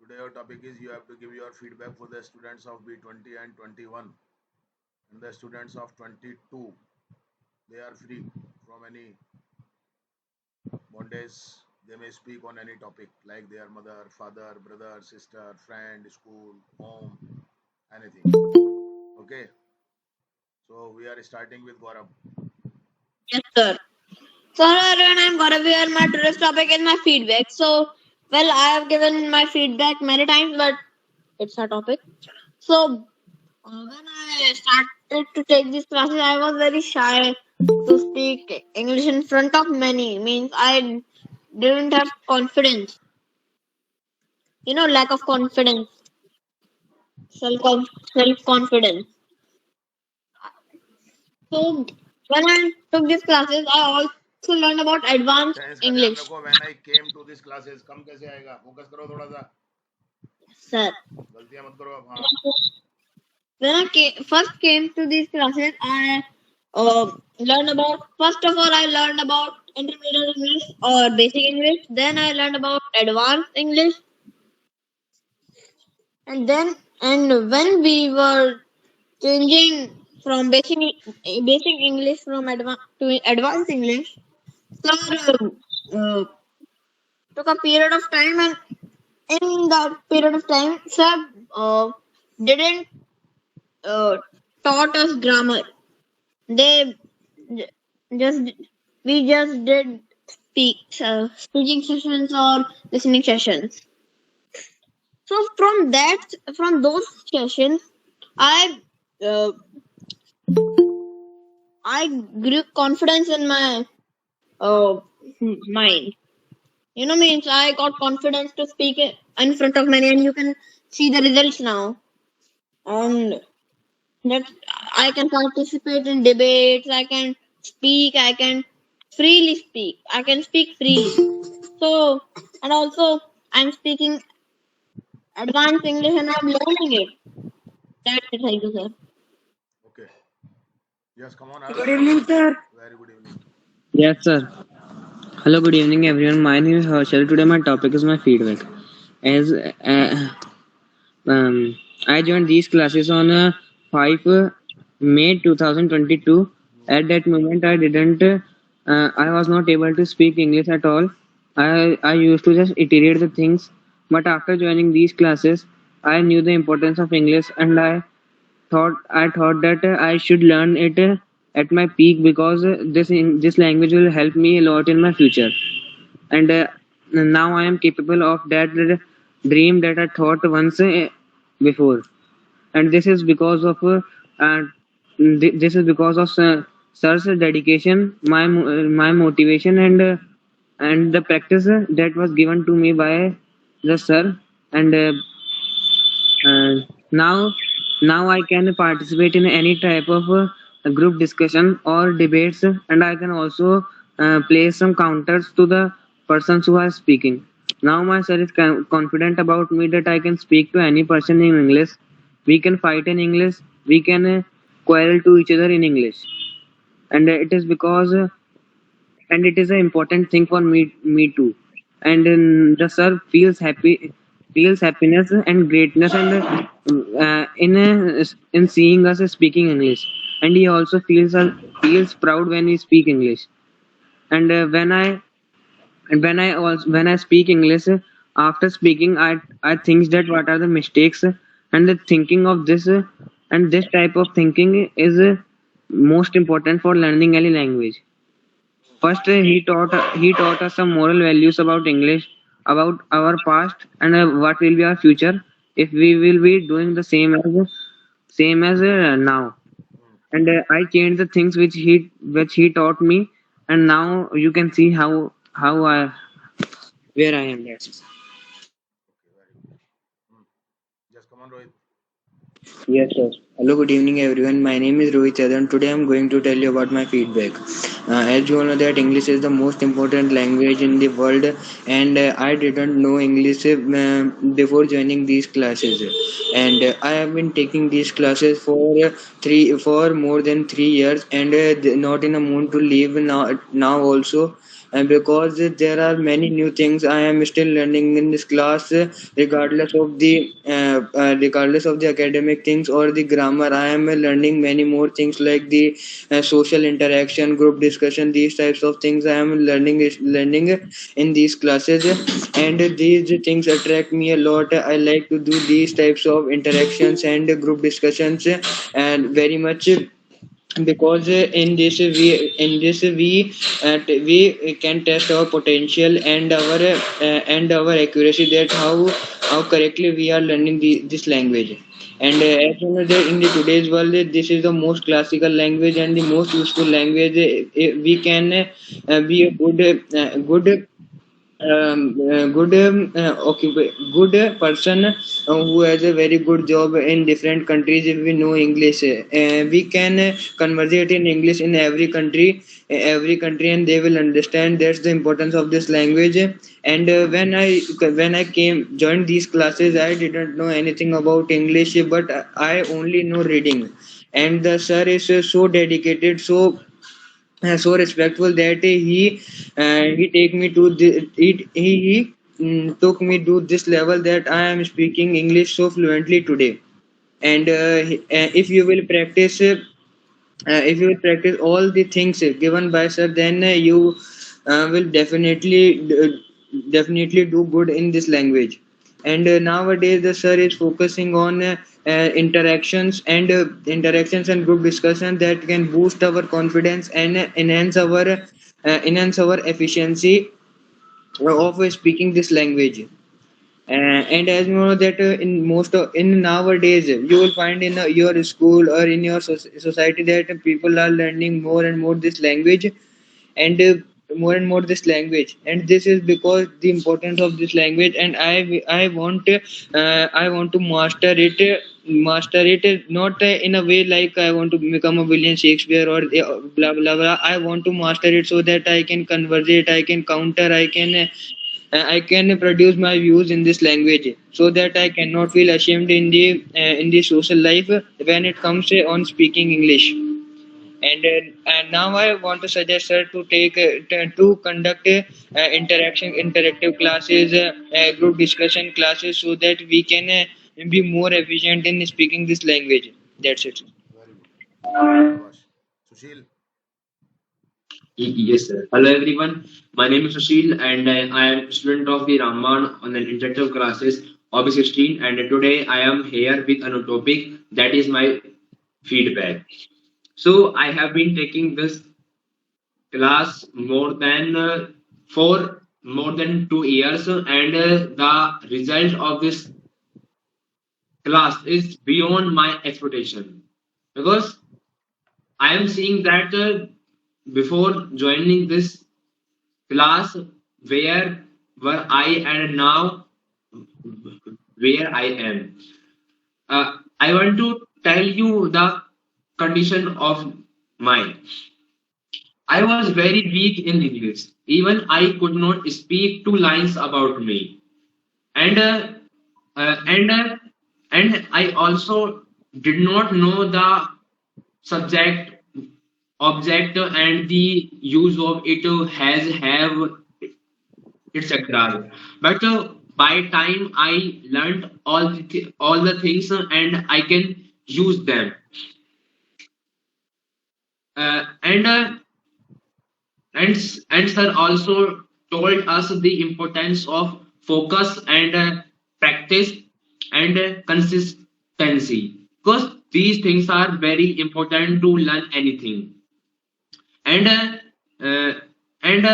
Today your topic is you have to give your feedback for the students of B20 and 21 and the students of 22. They are free from any bondage. They may speak on any topic like their mother, father, brother, sister, friend, school, home, anything. Okay. So we are starting with Gaurav. Yes, sir. So, hello everyone, I'm Gaurav here, and my today's topic is my feedback. So, well, I have given my feedback many times, but it's a topic. So, when I started to take these classes, I was very shy to speak English in front of many. Means I didn't have confidence. Lack of confidence, self confidence. So, when I took these classes, I also learned about advanced friends का ध्यान English. रखो. When I came to this classes, कम कैसे आएगा? Focus करो थोड़ा सा. Sir. गलतियां मत करो अब. हाँ. When first came to these classes, I learned about, first of all, I learned about intermediate English or basic English. Then I learned about advanced English. And when we were changing from basic English from to advanced English, sir took a period of time, and in that period of time, sir didn't taught us grammar. They j- just we just did speaking sessions or listening sessions. So from those sessions, I uh, I grew confidence in my uh, mind. Means I got confidence to speak in front of many, and you can see the results now. And that I can participate in debates, I can speak, I can freely speak, I can speak freely. So, and also I'm speaking advanced English and I'm learning it. That's it, thank you, sir. Okay. Yes, come on, Good Harsh. evening, sir. Very good evening. Yes, sir. Hello, good evening, everyone. My name is Harshal. Today, my topic is my feedback. As I joined these classes on 5 May 2022. At that moment, I was not able to speak English at all. I used to just iterate the things. But after joining these classes, I knew the importance of English, and I thought that I should learn it at my peak because this language will help me a lot in my future. And now I am capable of that dream that I thought once before. And this is because of sir's dedication, my motivation, and the practice that was given to me by the sir. And uh, now now I can participate in any type of group discussion or debates, and I can also place some counters to the persons who are speaking. Now my sir is confident about me that I can speak to any person in English. We can fight in English. We can quarrel to each other in English, and it is an important thing for me too. And the sir feels happiness and greatness, and in seeing us speaking English, and he also feels proud when we speak English. And when I speak English, after speaking, I think that what are the mistakes, and the thinking of this and this type of thinking is most important for learning any language. First, he taught us some moral values about English, about our past, and what will be our future if we will be doing the same as now. And I changed the things which he taught me, and now you can see how I where I am. Yes. Okay, very good. Hmm. Yes, come on, Rohit. Yes, sir. Hello, good evening, everyone. My name is Rohit Chadhan. Today, I'm going to tell you about my feedback. As you all know, that English is the most important language in the world, and I didn't know English before joining these classes. And I have been taking these classes for more than 3 years, and not in a mood to leave now also. and because there are many new things I am still learning in this class, regardless of the academic things or the grammar. I am learning many more things like the social interaction, group discussion, these types of things I am learning in these classes, and these things attract me a lot. I like to do these types of interactions and group discussions and very much, because in this we can test our potential and our accuracy, that how correctly we are learning this language. And as you know that in the today's world, this is the most classical language and the most useful language. We can be a good person who has a very good job in different countries. If we know English, we can conversate in English in every country, and they will understand. That's the importance of this language. And when I came joined these classes, I didn't know anything about English, but I only know reading. And the sir is so dedicated, so respectful, that he take me to he took me to this level that I am speaking English so fluently today. And if you will practice all the things given by sir, then you will definitely do good in this language. And nowadays the sir is focusing on interactions and group discussion that can boost our confidence and enhance our efficiency of speaking this language. And as you know that in nowadays, you will find in your school or in your society that people are learning more and more this language, and more and more this language. And this is because the importance of this language, and I want to master it, not in a way like I want to become a William Shakespeare or blah blah blah. I want to master it so that I can conversate, I can counter, I can produce my views in this language, so that I cannot feel ashamed in the social life when it comes on speaking English. And now I want to suggest her to to conduct interactive classes, group discussion classes, so that we can be more efficient in speaking this language. That's it. Very good. Shabash. Sushil. Yes, sir. Hello, everyone. My name is Sushil, and I am a student of the Raman on the interactive classes OB16. And today I am here with a topic that is my feedback. So I have been taking this class for more than 2 years, and the result of this class is beyond my expectation, because I am seeing that before joining this class, where were I and now where I am. I want to tell you the condition of mine. I was very weak in English. Even I could not speak 2 lines about me, and uh, and uh, and I also did not know the subject, object, and the use of it has have etc. But by time I learned all the things, and I can use them. And and sir also told us the importance of focus and practice and consistency, because these things are very important to learn anything. And and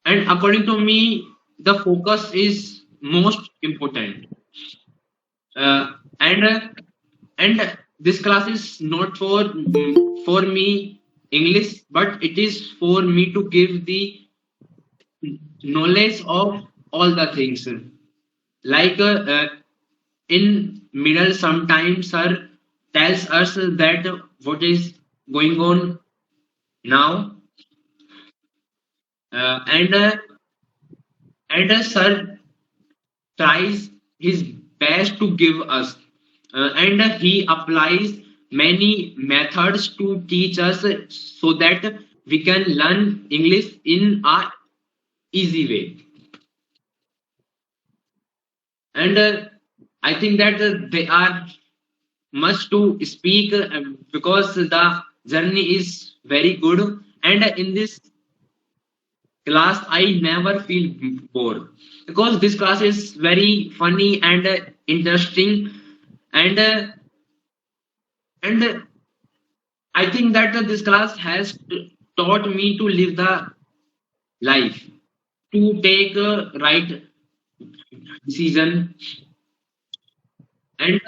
and according to me, the focus is most important. uh, and and this class is not for me English, but it is for me to give the knowledge of all the things. Like in middle, sometimes sir tells us that what is going on now, and sir tries his best to give us, and he applies many methods to teach us, so that we can learn English in a easy way. And I think that they are much to speak because the journey is very good. And in this class, I never feel bored because this class is very funny and interesting. And and I think that this class has taught me to live the life, to take right decision, and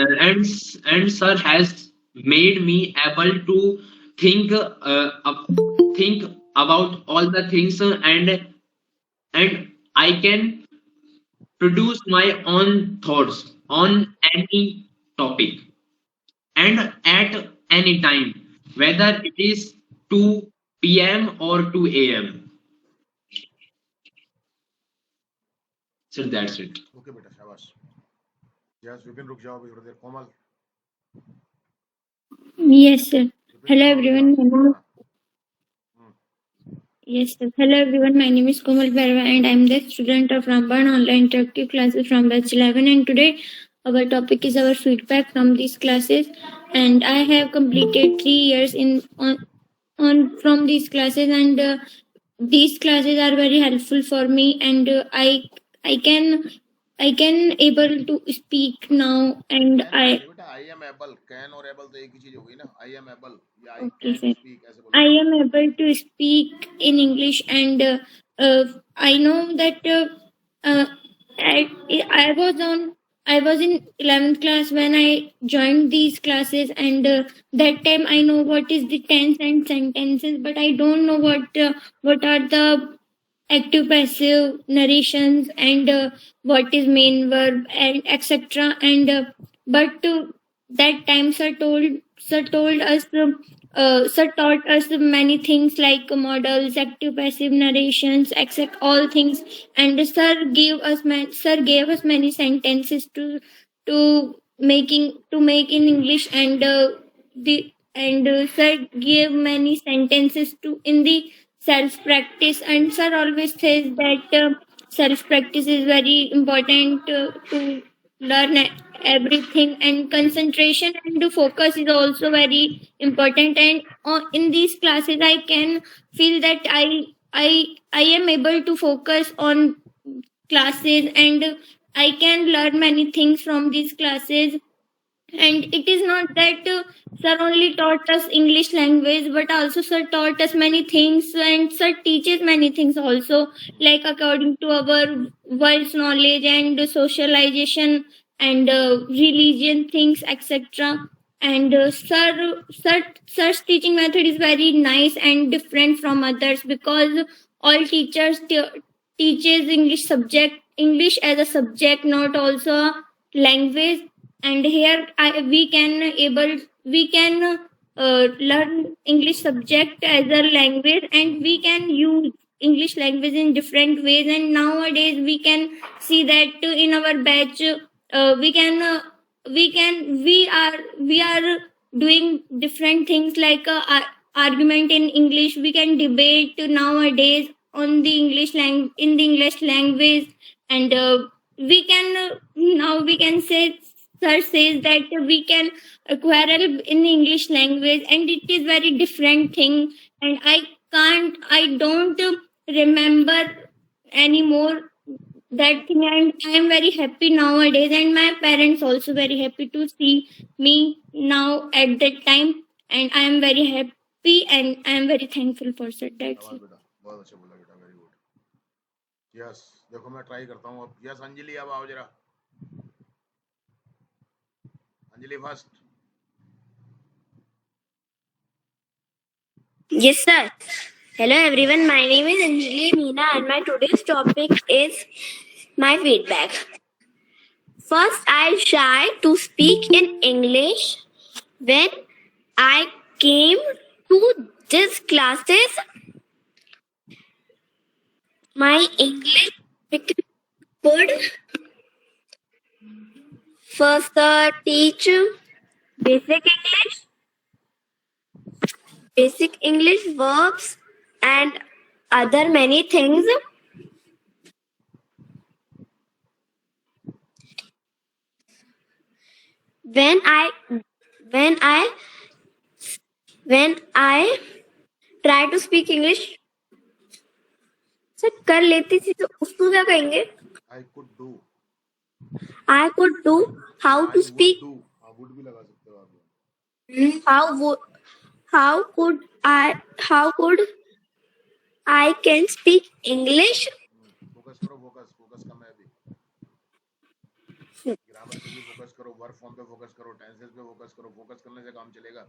and sir has made me able to think think about all the things, and I can produce my own thoughts on any topic and at any time, whether it is 2 p.m. or 2 a.m. So that's it. Okay बेटा शाबाश. Yes Vipin रुक जाओ अभी थोड़ी देर. कोमल Yes, sir. Vipin Hello थोड़ा रुक everyone. जाओ. Yes, sir. Hello everyone. My name is Komal Barwa and I'm the student of Ramban Online Interactive Classes from batch 11. And today our topic is our feedback from these classes. And I have completed 3 years on from these classes, and these classes are very helpful for me. And I can able to speak now, and can I. नहीं बेटा. I am able. Can और able तो एक ही चीज हो गई ना. I am able या आई Okay, कैन sir. स्पीक ऐसे I बोलो. am able to speak in English, and I know that uh, I, I was on I was in 11th class when I joined these classes, and that time I know what is the tense and sentences, but I don't know what are the active passive narrations, and what is main verb and etc. And but that time sir told us sir taught us many things like models, active passive narrations, etc. all things. And sir gave us many sentences to make in English. And sir gave many sentences to in the self practice. And sir always says that self practice is very important to learn everything. And concentration and focus is also very important. And in these classes I can feel that I am able to focus on classes, and I can learn many things from these classes. And it is not that sir only taught us English language, but also sir taught us many things, and sir teaches many things also, like according to our world's knowledge and socialization and religion things, etc. And sir's teaching method is very nice and different from others, because all teachers teaches English as a subject, not also a language. And here we can learn English subject as a language, and we can use English language in different ways. And nowadays we can see that in our batch we are doing different things like argument in English. We can debate nowadays on the in the English language. And we can now we can say sir says that we can quarrel in English language, and it is very different thing. And I don't remember anymore that thing. And I am very happy nowadays, and my parents also very happy to see me now at that time. And I am very happy, and I am very thankful for sir. That's शाबाश it. बेटा. बहुत अच्छा बोला बेटा. Very good. Yes देखो मैं try करता हूँ अब. यस अंजलि अब आओ जरा. Anjali first. Yes, sir. Hello, everyone. My name is Anjali Meena, and my today's topic is my feedback. First, I shy to speak in English. When I came to these classes, my English became good. First, teach basic English. basic English verbs and other many things. When I when I when I try to speak English से कर लेती थी तो उसको क्या कहेंगे? I could do. I could do how I to would speak. do. हाँ would भी लगा सकते हो आप लोग. How could I can speak English? Focus करो, फोकस कम है अभी. ग्रामर पे भी फोकस करो, वर्ब फॉर्म पे फोकस करो, टेंसेस पे फोकस करो. फोकस करने से काम चलेगा.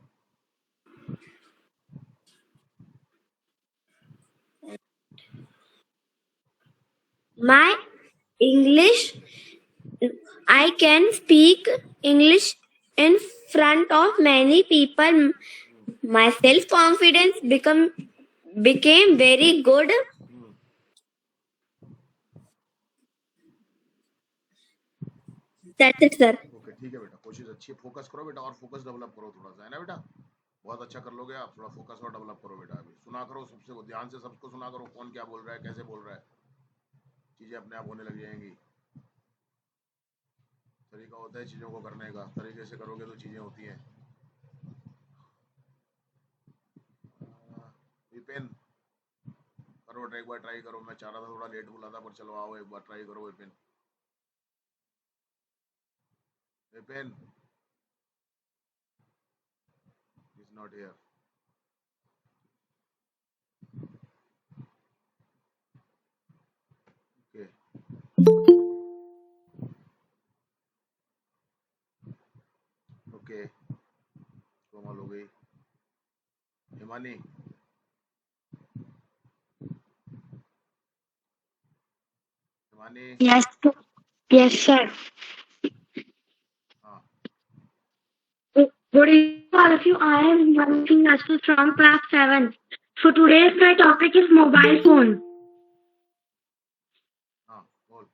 My English, I can speak English in front of many people. My self confidence became very good. That's it, sir. Okay ठीक है बेटा, कोशिश अच्छी है. फोकस करो बेटा, और फोकस डेवलप करो थोड़ा सा, है ना बेटा. बहुत अच्छा कर लोगे आप. थोड़ा फोकस और डेवलप करो बेटा. अभी सुना करो सबसे, ध्यान से सबको सुना करो. कौन क्या बोल रहा है, कैसे बोल रहा है. चीजें अपने आप होने लग जाएंगी. तरीका होता है चीजों को करने का. तरीके से करोगे तो चीजें होती हैं. विपिन करो, एक बार ट्राई करो. मैं चाह रहा था, थोड़ा लेट बोला था, पर चलो आओ एक बार ट्राई करो. Vipin Vipin is not here. Okay okay, Komal हो गई. Himani Himani Yes, sir. हाँ Good evening, all of you. I am Mansi Nastu from class 7. So today's my topic is mobile phone. हाँ बोल.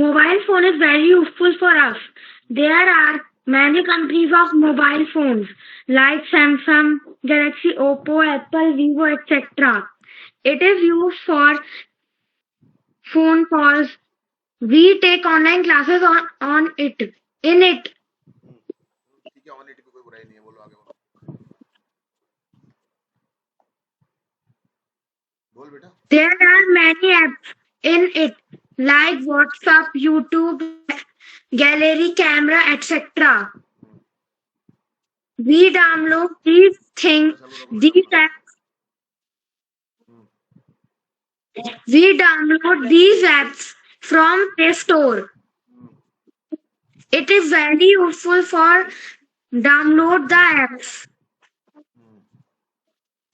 Mobile phone is very useful for us. There are many companies of mobile phones like Samsung, Galaxy, Oppo, Apple, Vivo, etc. It is used for phone calls. We take online classes on it. In it, ठीक है, on it भी कोई बुराई नहीं है. बोलो आगे बोलो. बोल बेटा. there are many apps in it like WhatsApp, YouTube, gallery, camera, etc. We download these things, these apps. We download these apps from Play Store. It is very useful for download the apps.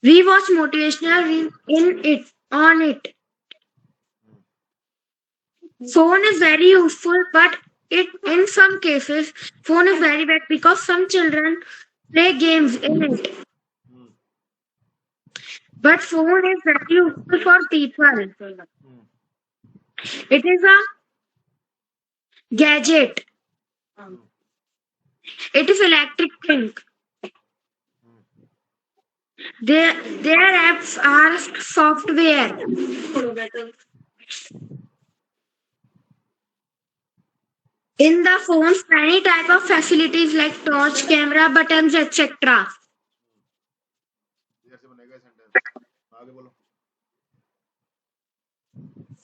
We watch motivational in it on it. Phone is very useful, but in some cases phone is very bad because some children play games in it. But phone is very useful for people. It is a gadget. It is electric thing. Their apps are software. In the phones, many type of facilities like torch, camera, buttons, etc. इधर से बनेगा sentence. आगे बोलो.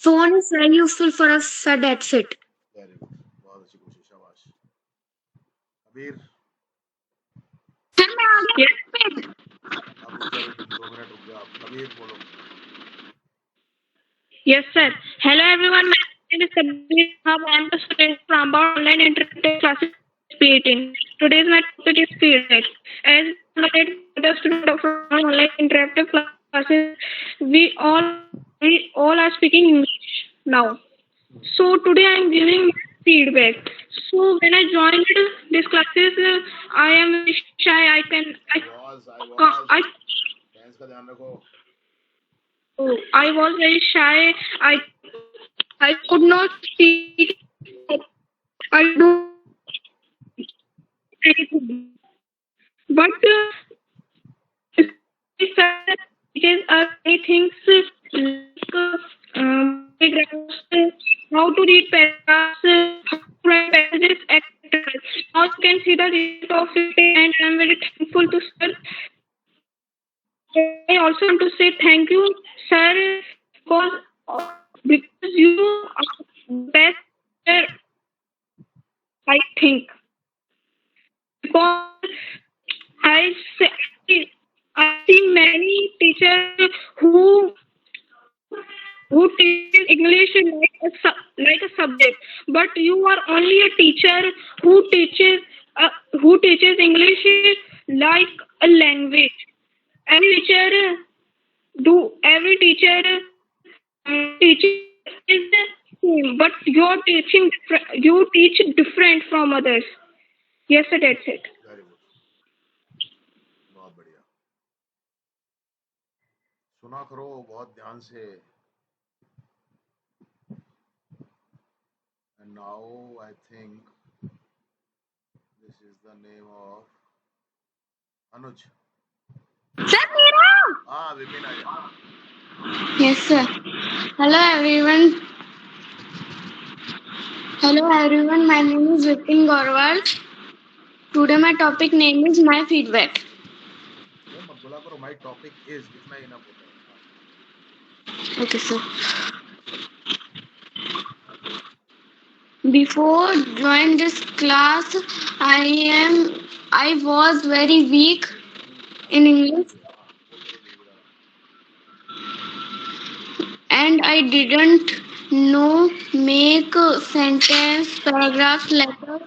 Phone is very useful for us, so that's it. Very good, बहुत अच्छी कोशिश, शाबाश. कबीर आप रुक जाओ, 2 मिनट रुक जाओ आप. कबीर बोलो. Yes, sir. Hello, everyone. My name is Kabir Hab. I am the student from online interactive classes P18. Today's my topic is feedback. As the student of online interactive classes, we all are speaking English now. So today I am giving feedback. So when I joined these classes, I am shy. I tense का ध्यान रखो. I was very shy. I could not speak. I do anything. But how to read paragraphs, how to write passages, etc. Now you can see the result of it, and I am very thankful to sir. I also want to say thank you, sir, because because you are the best teacher, I think. Because I see, I see many teachers who teaches English like a subject, but you are only a teacher who teaches English like a language. Every teacher teaches is the same, but you teach different from others. Yes, sir, that's it. Very good, बहुत बढ़िया। सुना करो बहुत ध्यान से। And now I think this is the name of Anuj. Sir, Meera. हाँ विपिन आया। Yes, sir. Hello, everyone. Hello, everyone. My name is Vipin Gorwal. Today, my topic name is my feedback. ये मत बोला करो माय टॉपिक इज, इतना ही ना होता है। Okay, sir. Before joining this class, I was very weak in English, and I didn't know make sentence, paragraphs, letters.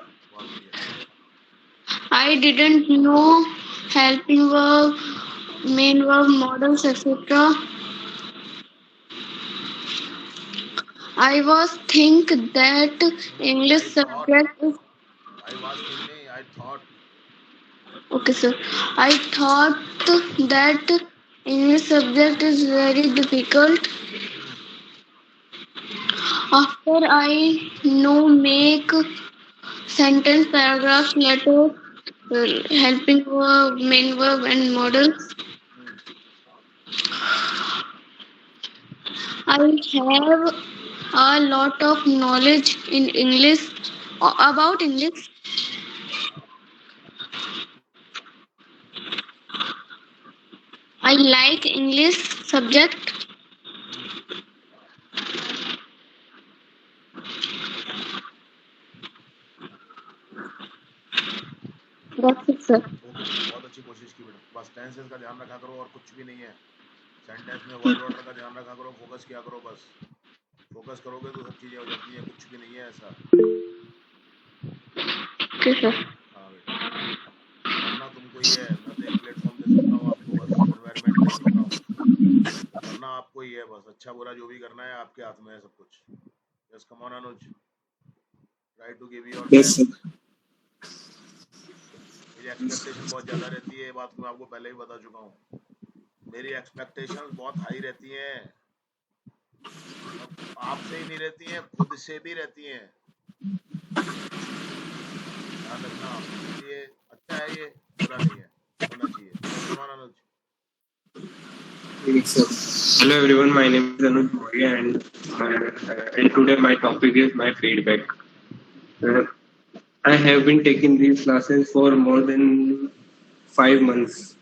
I didn't know helping verb, main verb, models, etc. I was think that English subject is I was thinking, I thought. okay, sir. I thought that English subject is very difficult. After I know make sentence, paragraphs, letters, helping verb, main verb, and models, I have a lot of knowledge in English about English. I like English subject. That's it, sir. बहुत अच्छी कोशिश की बेटा, बस tenses का ध्यान रखा करो और कुछ भी नहीं है। सेंटेंस में वर्ड ऑर्डर का ध्यान रखा करो, फोकस किया करो बस। फोकस करोगे तो सब चीजें हो जाती हैं, कुछ भी नहीं है ऐसा। Okay, sir. हाँ बेटा, करना तुमको ही है। मैं तो एक प्लेटफॉर्म दे सकता हूँ आपको, बस एनवायरनमेंट दे सकता हूँ। करना आपको ही है बस, अच्छा बुरा जो भी करना है आपके हाथ में है सब कुछ। Yes come on Anuj, try to give your best. मेरी एक्सपेक्टेशन बहुत ज़्यादा रहती है, ये बात मैं आपको पहले ही बता चुका हूँ। मेरी एक्सपेक्टेशंस बहुत हाई रहती हैं, आपसे ही नहीं रहती हैं, खुद से भी रहती हैं। ध्यान रखना, ये अच्छा है, ये बुरा नहीं है, होना चाहिए। कमान अनुज। Hello everyone, my name is Anuj Moria and today my topic is my feedback. I have been taking these classes for more than 5 months,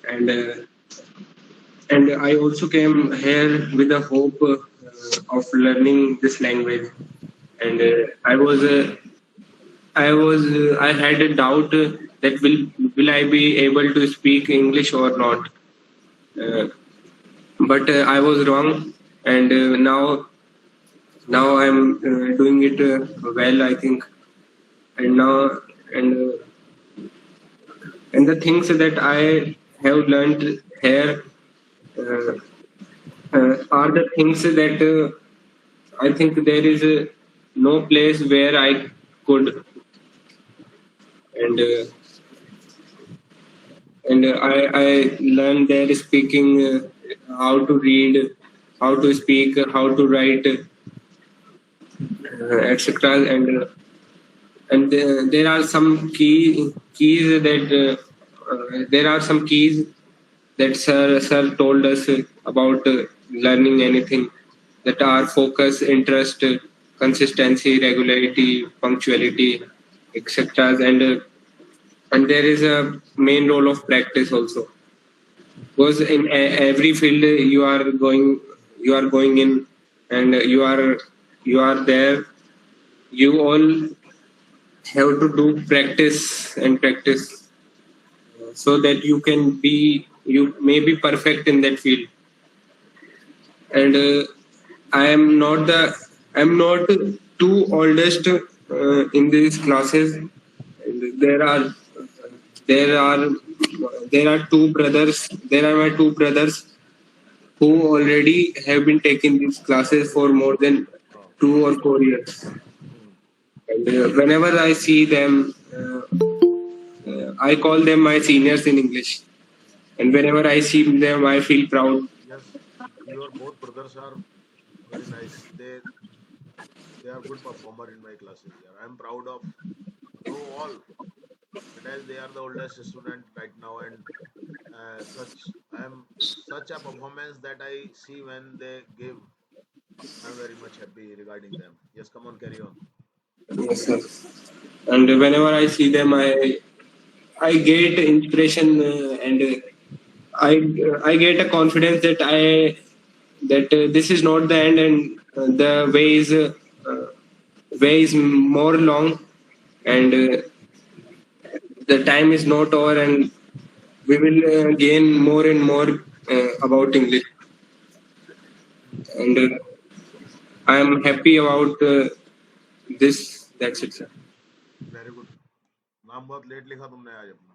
and I also came here with the hope of learning this language, and I had a doubt that will I be able to speak English or not. But I was wrong, and now I'm doing it well, I think. And now and the things that I have learned here are the things that I think there is no place where I could, and I learned there speaking, how to read, how to speak, how to write, etc. And there are some keys that there are some keys that sir told us about learning anything, that are focus, interest, consistency, regularity, punctuality, etc. And there is a main role of practice also, because in every field you are going in, and you are there. You all have to do practice and practice, so that you may be perfect in that field. And I'm not too oldest in these classes. And there are there are two brothers. There are my two brothers who already have been taking these classes for more than 2 or 4 years. And whenever I see them, I call them my seniors in English. And whenever I see them, I feel proud. Yes, your both brothers are very nice. They are good performer in my classes. Yeah. I'm proud of you all. But as they are the oldest student right now, and such a performance that I see when they give. I'm very much happy regarding them. Yes, come on, carry on. Yes, sir. And whenever I see them, I get inspiration, and I get a confidence that this is not the end, and the way is more long, and the time is not over, and we will gain more and more about English. And I am happy about this. That's it, sir. Very good. नाम बहुत late लिखा तुमने आज अपना.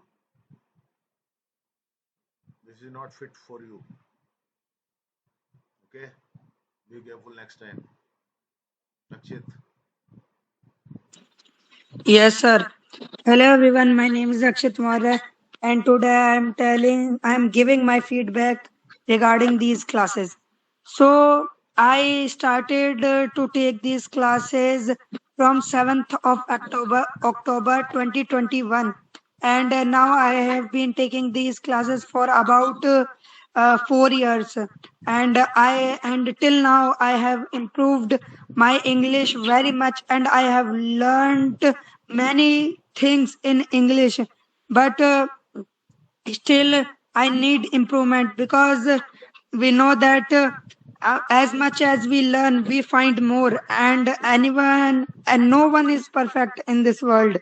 This is not fit for you. Okay, be careful next time. Lakshit. Yes, sir. Hello, everyone. My name is Akshit Maurya, and today I am giving my feedback regarding these classes. So, I started to take these classes from 7th of October 2021, and now I have been taking these classes for about 4 years, and till now I have improved my English very much, and I have learned many things in English, but still I need improvement, because we know that as much as we learn, we find more, and anyone and no one is perfect in this world,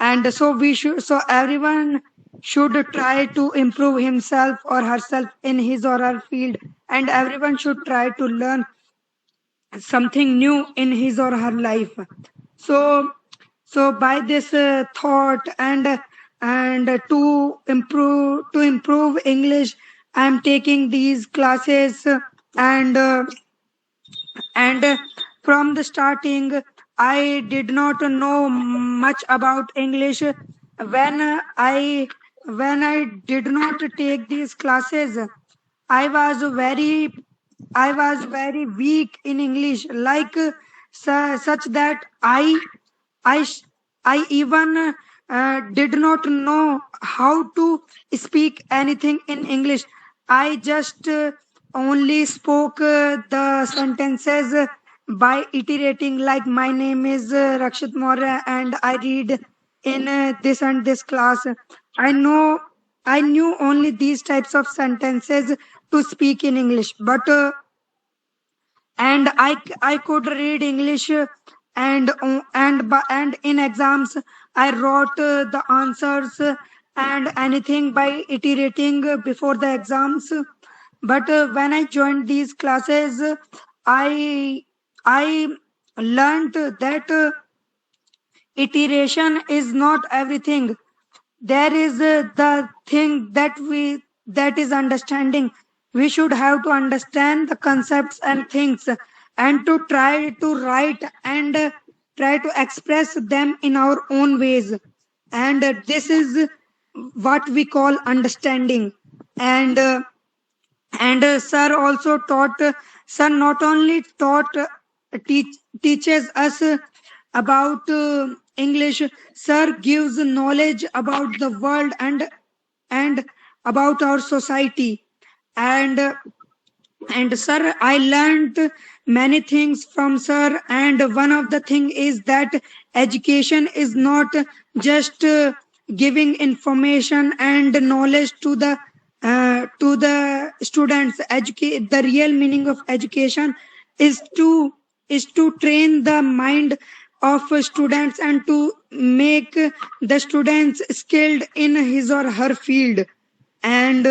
and so everyone should try to improve himself or herself in his or her field, and everyone should try to learn something new in his or her life. So by this thought, and to improve English, I am taking these classes, and and from the starting I did not know much about English. When I when i did not take these classes, I was very I was very weak in English, like such that I sh- I even did not know how to speak anything in English. I just only spoke the sentences by iterating, like my name is Rakshit Maurya, and I read in this and this class. I know I knew only these types of sentences to speak in English, but and I could read English, and in exams I wrote the answers and anything by iterating before the exams. But when I joined these classes, I I learned that iteration is not everything. There is the thing that is understanding. We should have to understand the concepts and things, and to try to write, and try to express them in our own ways, and this is what we call understanding. And uh, and sir also taught sir not only taught teach, teaches us about English. Sir gives knowledge about the world, and about our society, and And sir, I learned many things from sir, and one of the thing is that education is not just giving information and knowledge to the students. Educate, the real meaning of education is to train the mind of students and to make the students skilled in his or her field. And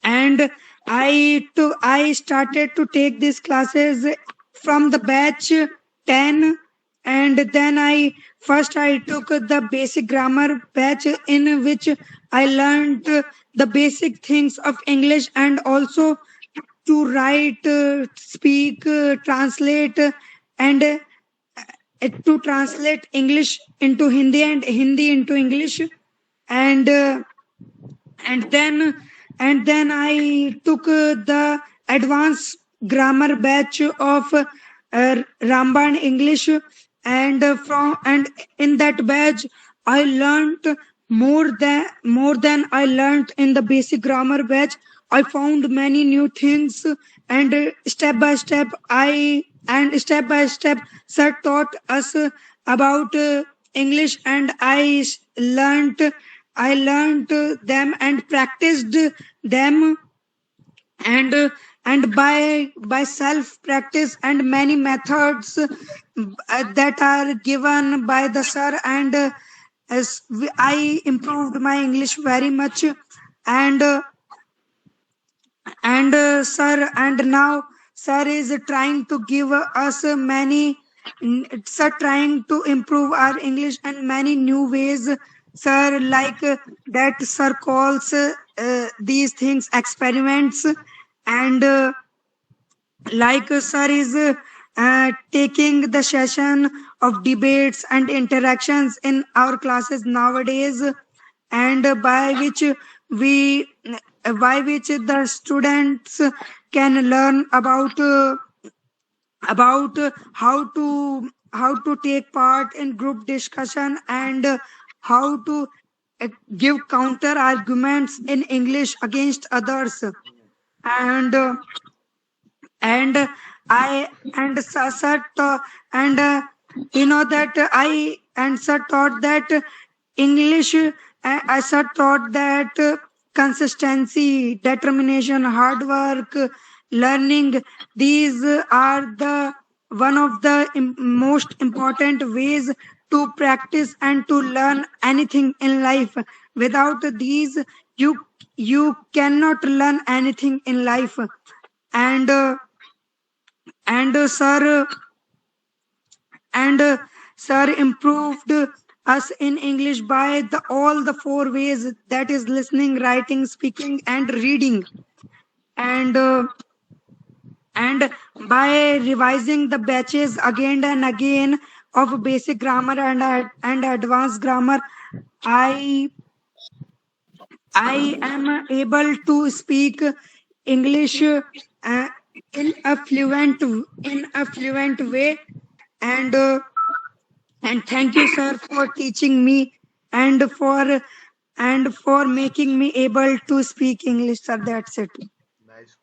and I started to take these classes from the batch 10. And then I took the basic grammar batch, in which I learned the basic things of English, and also to write, speak, translate, and to translate English into Hindi and Hindi into English. And and then and then I took the advanced grammar batch of Ramban English. And in that batch I learned more than I learned in the basic grammar batch. I found many new things, and step by step sir taught us about English, and I learned them and practiced them. And by self practice and many methods that are given by the sir, and I improved my English very much. And uh, and uh, sir and now sir is trying to give us many sir trying to improve our English and many new ways, sir, like that sir calls these things experiments. And like sir is taking the session of debates and interactions in our classes nowadays, and we by which the students can learn about how to take part in group discussion, and how to give counter arguments in English against others. And uh, and i and sir, you know that I and sir taught that English. I sir taught that consistency, determination, hard work, learning, these are the one of the most important ways to practice and to learn anything in life. Without these, you cannot learn anything in life. And uh, and uh, sir and sir improved us in English by all the four ways, that is listening, writing, speaking, and reading. And uh, and by revising the batches again and again of basic grammar and advanced grammar, i I am able to speak English in a fluent way. And uh, and thank you sir for teaching me, and for making me able to speak English, sir. That's it. Nice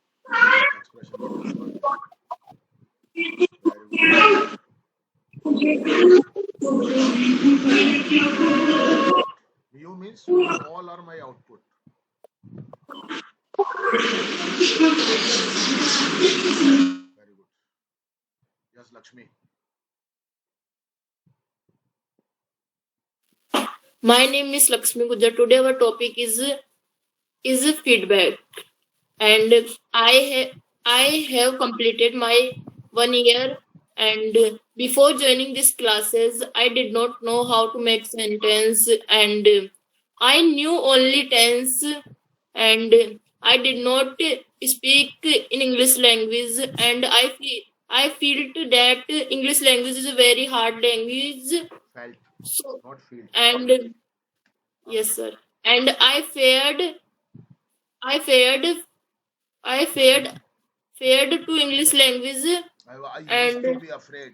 expression from your part. Very good. You means you all are my output. Very good. Yes, Lakshmi. My name is Lakshmi Gujar. Today our topic is feedback, and I have completed my 1 year. And before joining these classes, I did not know how to make sentence, and I knew only tense, and I did not speak in English language, and I felt that English language is a very hard language. Felt, So, not feel. and yes, sir. And I feared, I feared to English language, I used to and be afraid.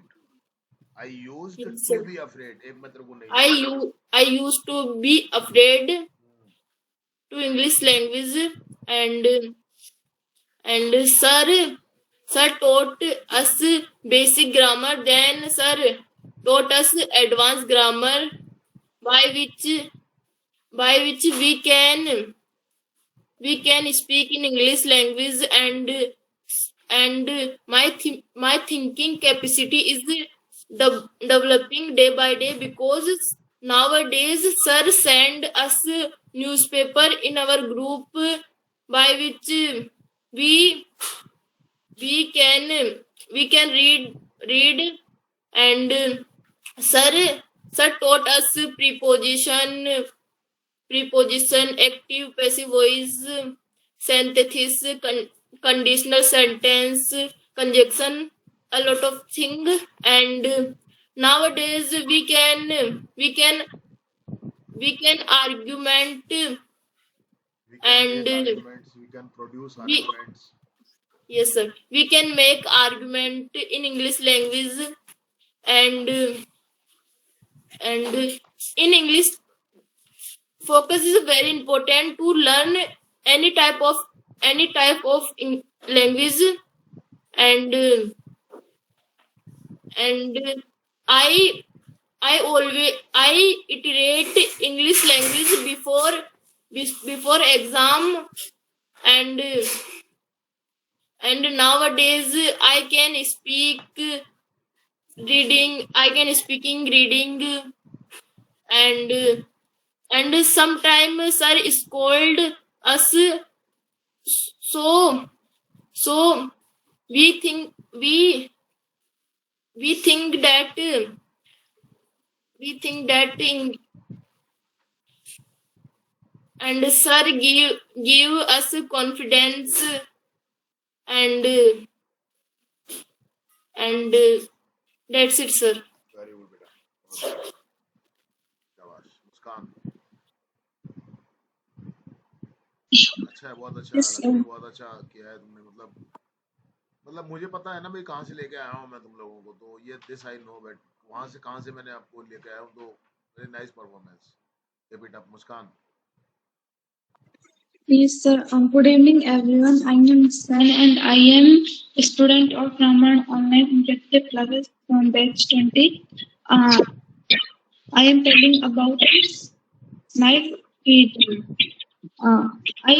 I used yes, to sir. be afraid. एक मैं तेरे को नहीं I बोला. I used to be afraid to English language, and and sir taught us basic grammar, then sir taught us advanced grammar, by which we can speak in English language, and my thinking capacity is developing day by day, because nowadays sir send us newspaper in our group, by which we we can we can read, and sir sir taught us preposition, active passive voice, synthesis, conditional sentence, conjunction, a lot of thing, and nowadays we can argument, We can and make arguments. We can produce we arguments. yes sir, we can make argument in English language, and and in English focus is very important to learn any type of language, and and I I iterate English language before exam, and nowadays I can speaking reading, and sometimes sir scold us, so so we think we think that in, and sir give us confidence, and and that's it sir. Very good, beta. बहुत बढ़िया. शाबाश. मुस्कान. अच्छा है, बहुत अच्छा है. Yes, sir. Lakshmi, बहुत अच्छा किया है तुमने. मतलब मुझे पता है ना भाई कहाँ से लेके आया हूँ मैं तुम लोगों को, तो ये दिस आई नो, बट वहां से कहाँ से मैंने आपको लेके आया हूँ, तो very nice performance. Keep it up Muskan. Yes, sir. Good evening, everyone. I am Sun, and I am a student of Raman Online Interactive Classes from batch 20. I am telling about my feedback. I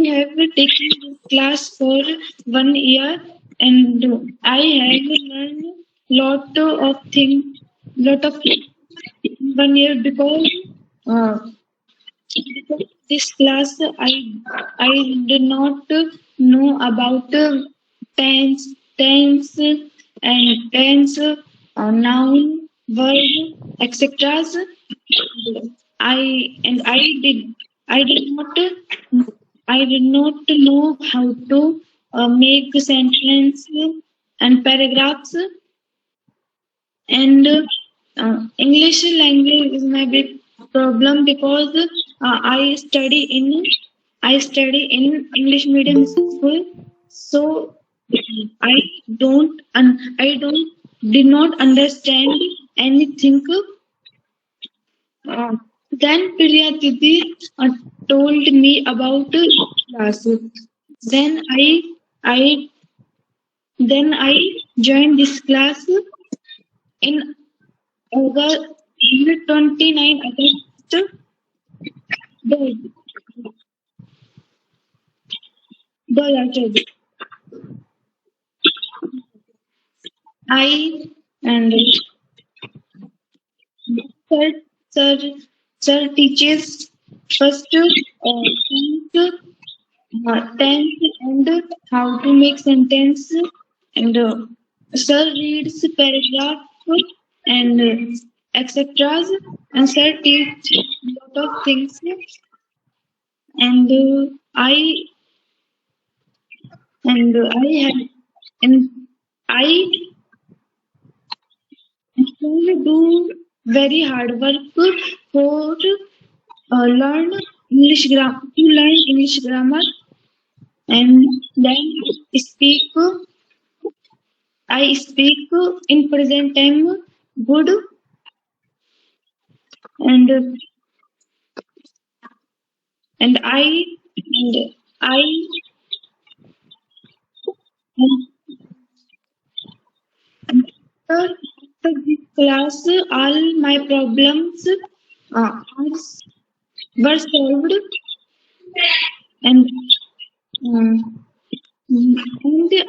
have taken this class for 1 year, and I have learned lot of 1 year, because this class I did not know about tense and tense, noun, verb, etc. I did not know how to make sentence and paragraphs, and English language is my big problem, because I study in English medium school, so I did not understand anything. Then Priya Didi told me about class. Then I joined this class in August 29 August 2024. I and sir, sir, sir teaches first tense and how to make sentence, and sir reads paragraph and etc. And sir teach lot of things, and I and I have and I actually do very hard work for learn to learn English grammar, and then speak. I speak in present time good, and and I After this class, all my problems were solved, and um, and all the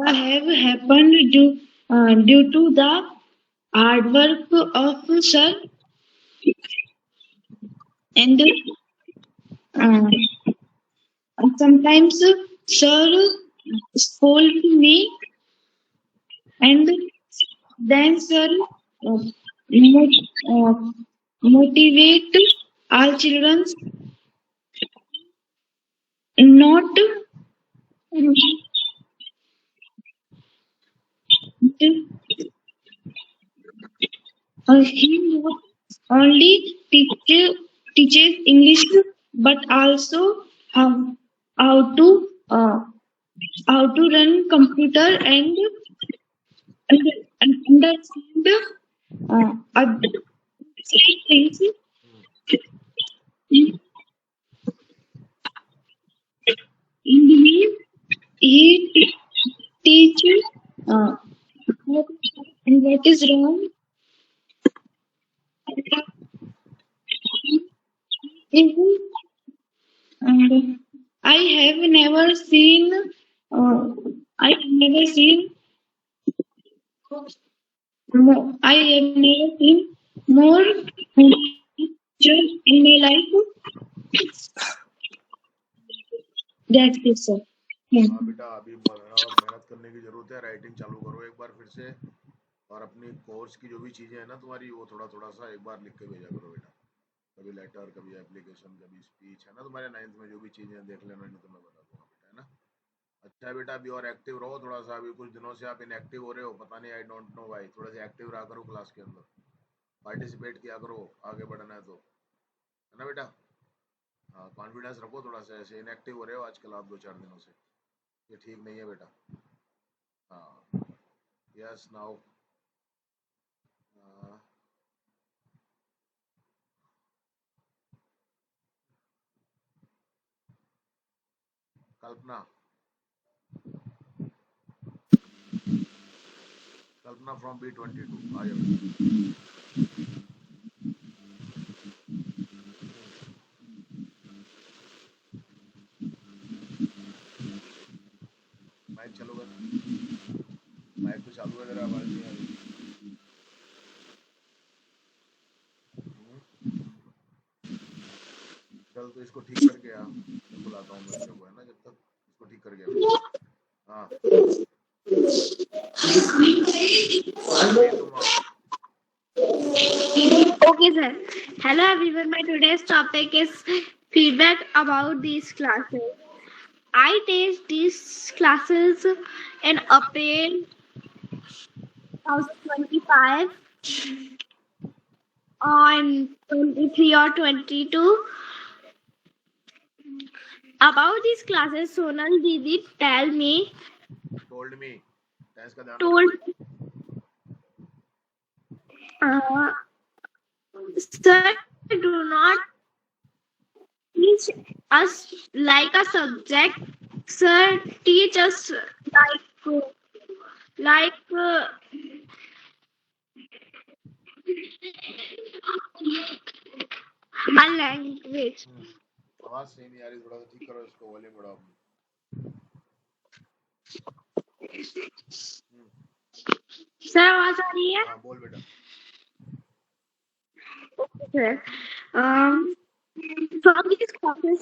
have happened due to the hard work of sir, and uh, sometimes sir scold me, and then sir uh, uh, motivate all children not he not only teaches English but also how how to uh, how to run computer and understand other things. In he teaches what and what is wrong. And I have never seen uh, I have never seen I have never seen more teachers in my life. That's it, sir. Thank हाँ you. बेटा, अभी मेहनत करने की जरूरत है, writing चालू करो एक बार फिर से, और अपनी कोर्स की जो भी चीजें हैं ना तुम्हारी, वो थोड़ा थोड़ा सा एक बार लिख के भेजा करो बेटा। कभी लेटर, कभी एप्लीकेशन, कभी स्पीच, है ना तुम्हारे 9th में जो भी चीजें देख लेना, नहीं तो मैं बता दूंगा बेटा, है ना। अच्छा है बेटा, अभी और एक्टिव रहो थोड़ा सा, अभी कुछ दिनों से आप इनएक्टिव हो रहे हो, पता नहीं, आई डोंट नो भाई। थोड़ा सा एक्टिव रहा करो क्लास के अंदर, पार्टिसिपेट किया करो, आगे बढ़ना है तो, है ना बेटा। हाँ, कॉन्फिडेंस रखो थोड़ा सा, ऐसे इनएक्टिव हो रहे हो आजकल आप 2-4 दिनों से, ये ठीक नहीं है बेटा। हाँ, yes now Kalpana, Kalpana from B22 आ जाओ बेटा। माइक चालू कर, माइक तो चालू है, तेरा आवाज नहीं आ रही। चल तो इसको ठीक करके आ, मैं बुलाता हूँ बच्चों को, है ना, जब तक इसको ठीक करके आ। हाँ अभी तुम आओ। Okay, sir. Hello, everyone. My today's topic is feedback about these classes. I take these classes in April 2025 on 23 or 22. About these classes, Sonal Didi told me tense का ध्यान told sir, do not teach us like a subject. Sir, teach us like a language. आवाज सही नहीं आ रही, थोड़ा सा ठीक करो इसको, वॉल्यूम बढ़ाओ। सर आवाज आ रही है? हाँ बोल बेटा। Sir, from these classes,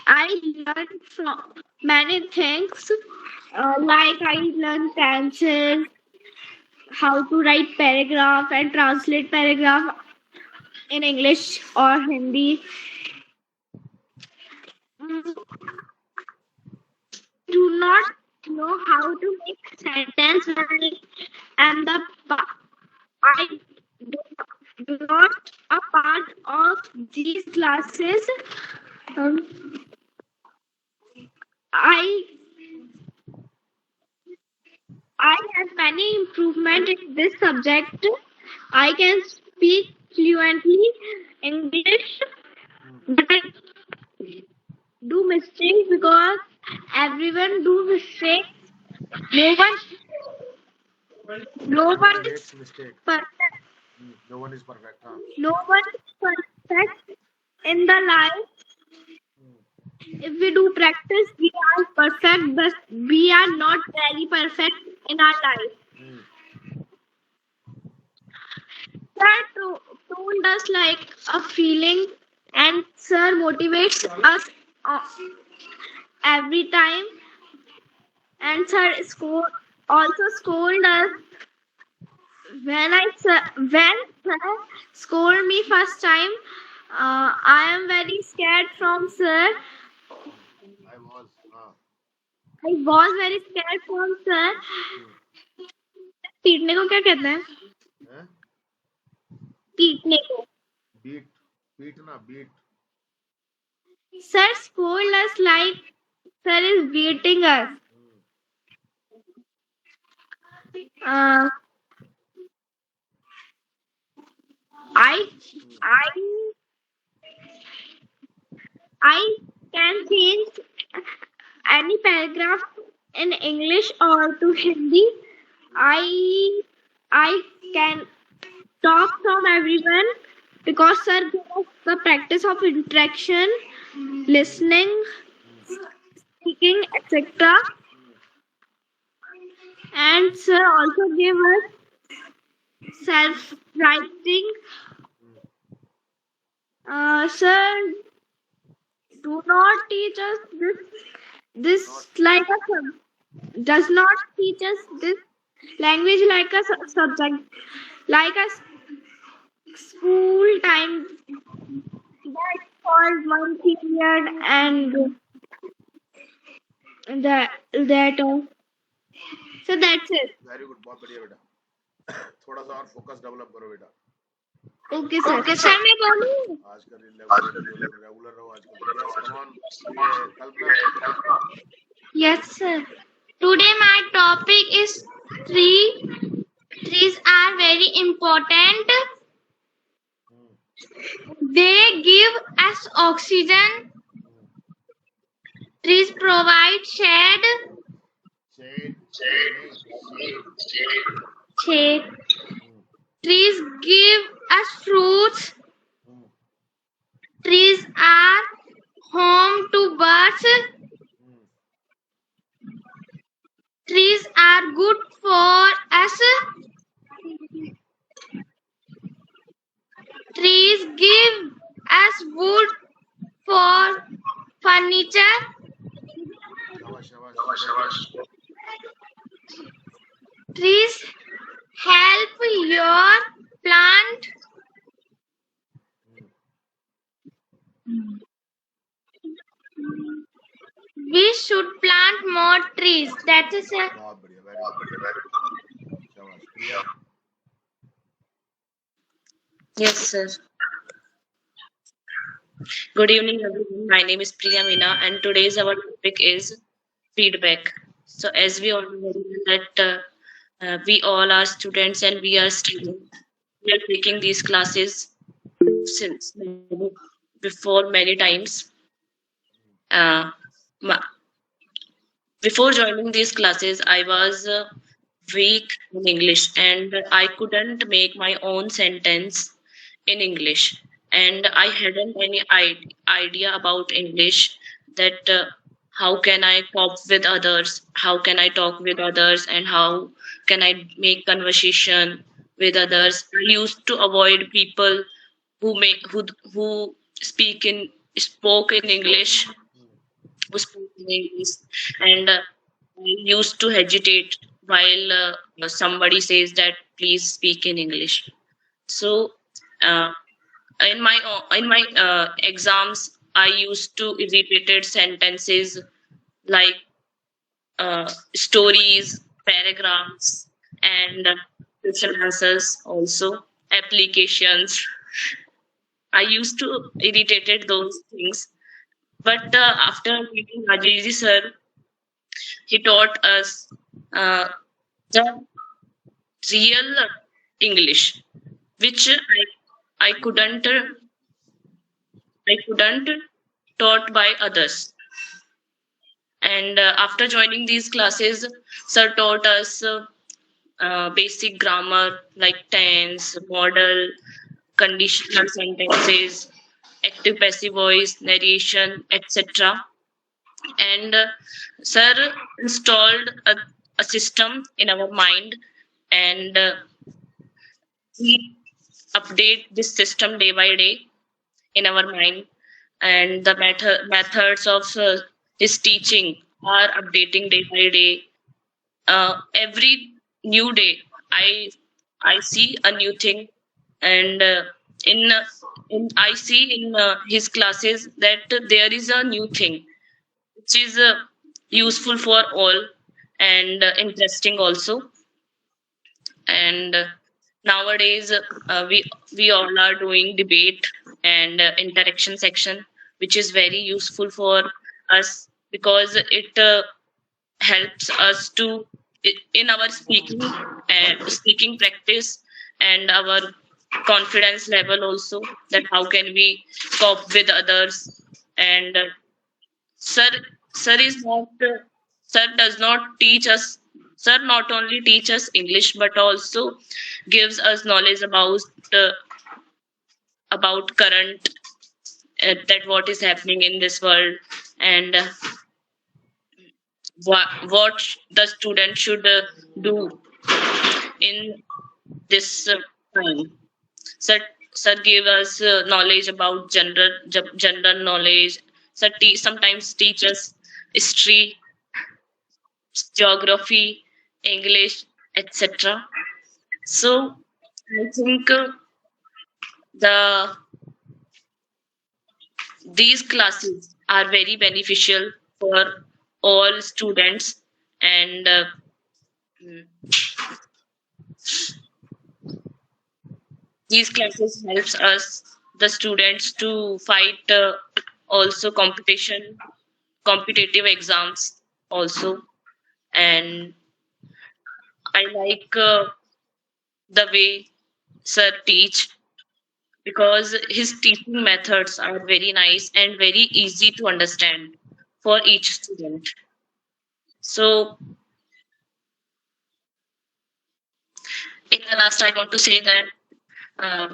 I learned from many things. Like I learned tenses, how to write paragraph and translate paragraph in English or Hindi. Do not know how to make sentence and I do not a part of these classes. I have many improvement in this subject. I can speak fluently English, do mistakes because everyone do mistakes. No one, no one Everyone is hates mistake. perfect. No one is perfect, huh? No one is perfect in the life. If we do practice, we are perfect, but we are not very perfect in our life. Sir told us like a feeling, and sir motivates us every time. And sir also scold us when sir scold me first time. I am very scared from sir. I was, I was very scared from sir. पीटने को क्या कहते हैं? eh? पीटने को. Beat na, beat. Sir scold us like sir is beating us. Uh, I can change any paragraph in English or to Hindi. I can talk from everyone because sir gives us the practice of interaction, listening, speaking, etc. And sir also gave us self-writing. Sir do not teach us this like a does not teach us this language like a subject, like a school time. That's called one period, and that so that's it. Very good, बहुत बढ़िया बेटा. थोड़ा सा और focus develop करो बेटा. Okay sir. Sir मैं बोलूं? आजकल रेगुलर रहो आजकल. Yes, come on. Kalpana. Yes sir. Today my topic is tree. Trees are very important. They give us oxygen. Trees provide shade. Shade. Trees give us fruits. Trees are home to birds. Trees are good for us. Trees give us wood for furniture. Trees help your plant. We should plant more trees. That is it. बहुत बढ़िया. Very good. शाबाश. प्रिया. Yes, sir. Good evening, everyone. My name is Priya Meena, and today's our topic is feedback. So, as we all know that we all are students and we are students, we are taking these classes since before many times. Uh, ma- Before joining these classes, I was weak in English and I couldn't make my own sentence in English. And I hadn't any idea about English that how can I cope with others, how can I talk with others, and how can I make conversation with others. I used to avoid people who spoke in English, who spoke in English, and I used to hesitate while somebody says that please speak in English. So uh, in my exams, I used to repeated sentences like stories, paragraphs, and question answers also applications. I used to irritated those things, but after meeting Ajiji sir, he taught us uh, the real English, which I couldn't taught by others. And after joining these classes, sir taught us basic grammar like tense, modal, conditional sentences, active passive voice, narration, etc. And sir installed a system in our mind, and we update this system day by day in our mind. And the methods of his teaching are updating day by day. Every new day I see a new thing. And in I see in his classes that there is a new thing which is useful for all, and interesting also. And nowadays we all are doing debate and interaction section, which is very useful for us because it helps us to in our speaking and speaking practice, and our confidence level also, that how can we cope with others. And sir sir is not sir does not teach us sir not only teach us English but also gives us knowledge uh, about current, that what is happening in this world, and what the student should do in this time. Sir, sir gave us knowledge about general knowledge. Sir sometimes teach us history, geography, English, etc. So I think the these classes are very beneficial for all students, and mm, these classes helps us the students to fight also competitive exams also. And I like the way sir teach, because his teaching methods are very nice and very easy to understand for each student. So in the last, I want to say that uh,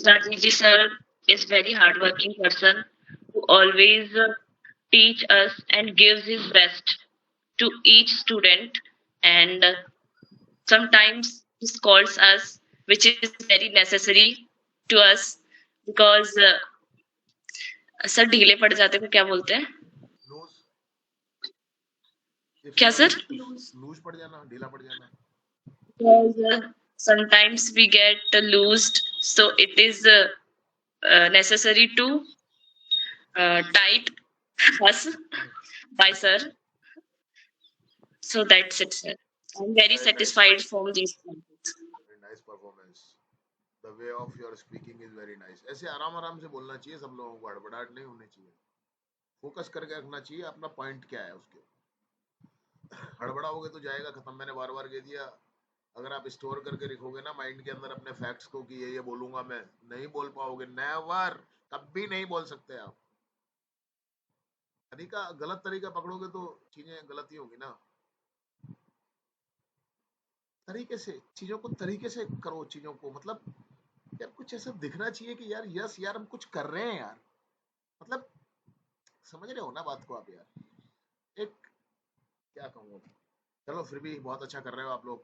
Rajiji sir is very hardworking person who always teach us and gives his best to each student. And sometimes he scolds us, which is very necessary to us, because sir ढीले पड़ जाते को क्या बोलते हैं? Loose क्या sir? Loose पड़ जाना, ढीला पड़ जाना. Because sometimes we get loosed, so it is necessary to tight us by sir. So that's it, sir. I'm very Very nice. satisfied from these classes. Very nice performance. The way of your speaking is very nice. ऐसे आराम आराम से बोलना चाहिए सब लोगों को, हड़बड़ाहट नहीं होनी चाहिए. फोकस करके रखना चाहिए अपना पॉइंट क्या है उसके. हड़बड़ाओगे तो जाएगा खत्म. मैंने बार बार कह दिया, अगर आप स्टोर करके रखोगे ना माइंड के अंदर अपने फैक्ट्स को कि ये बोलूंगा मैं, नहीं बोल पाओगे. नेवर, कभी नहीं बोल सकते आप. गलत तरीका पकड़ोगे तो चीजें गलत ही होगी ना. तरीके से चीजों को, तरीके से करो चीजों को. मतलब यार कुछ ऐसा दिखना चाहिए कि यार यस यार हम कुछ कर रहे हैं यार. मतलब समझ रहे हो ना बात को आप यार. एक क्या कहूँ, चलो फिर भी बहुत अच्छा कर रहे हो आप लोग.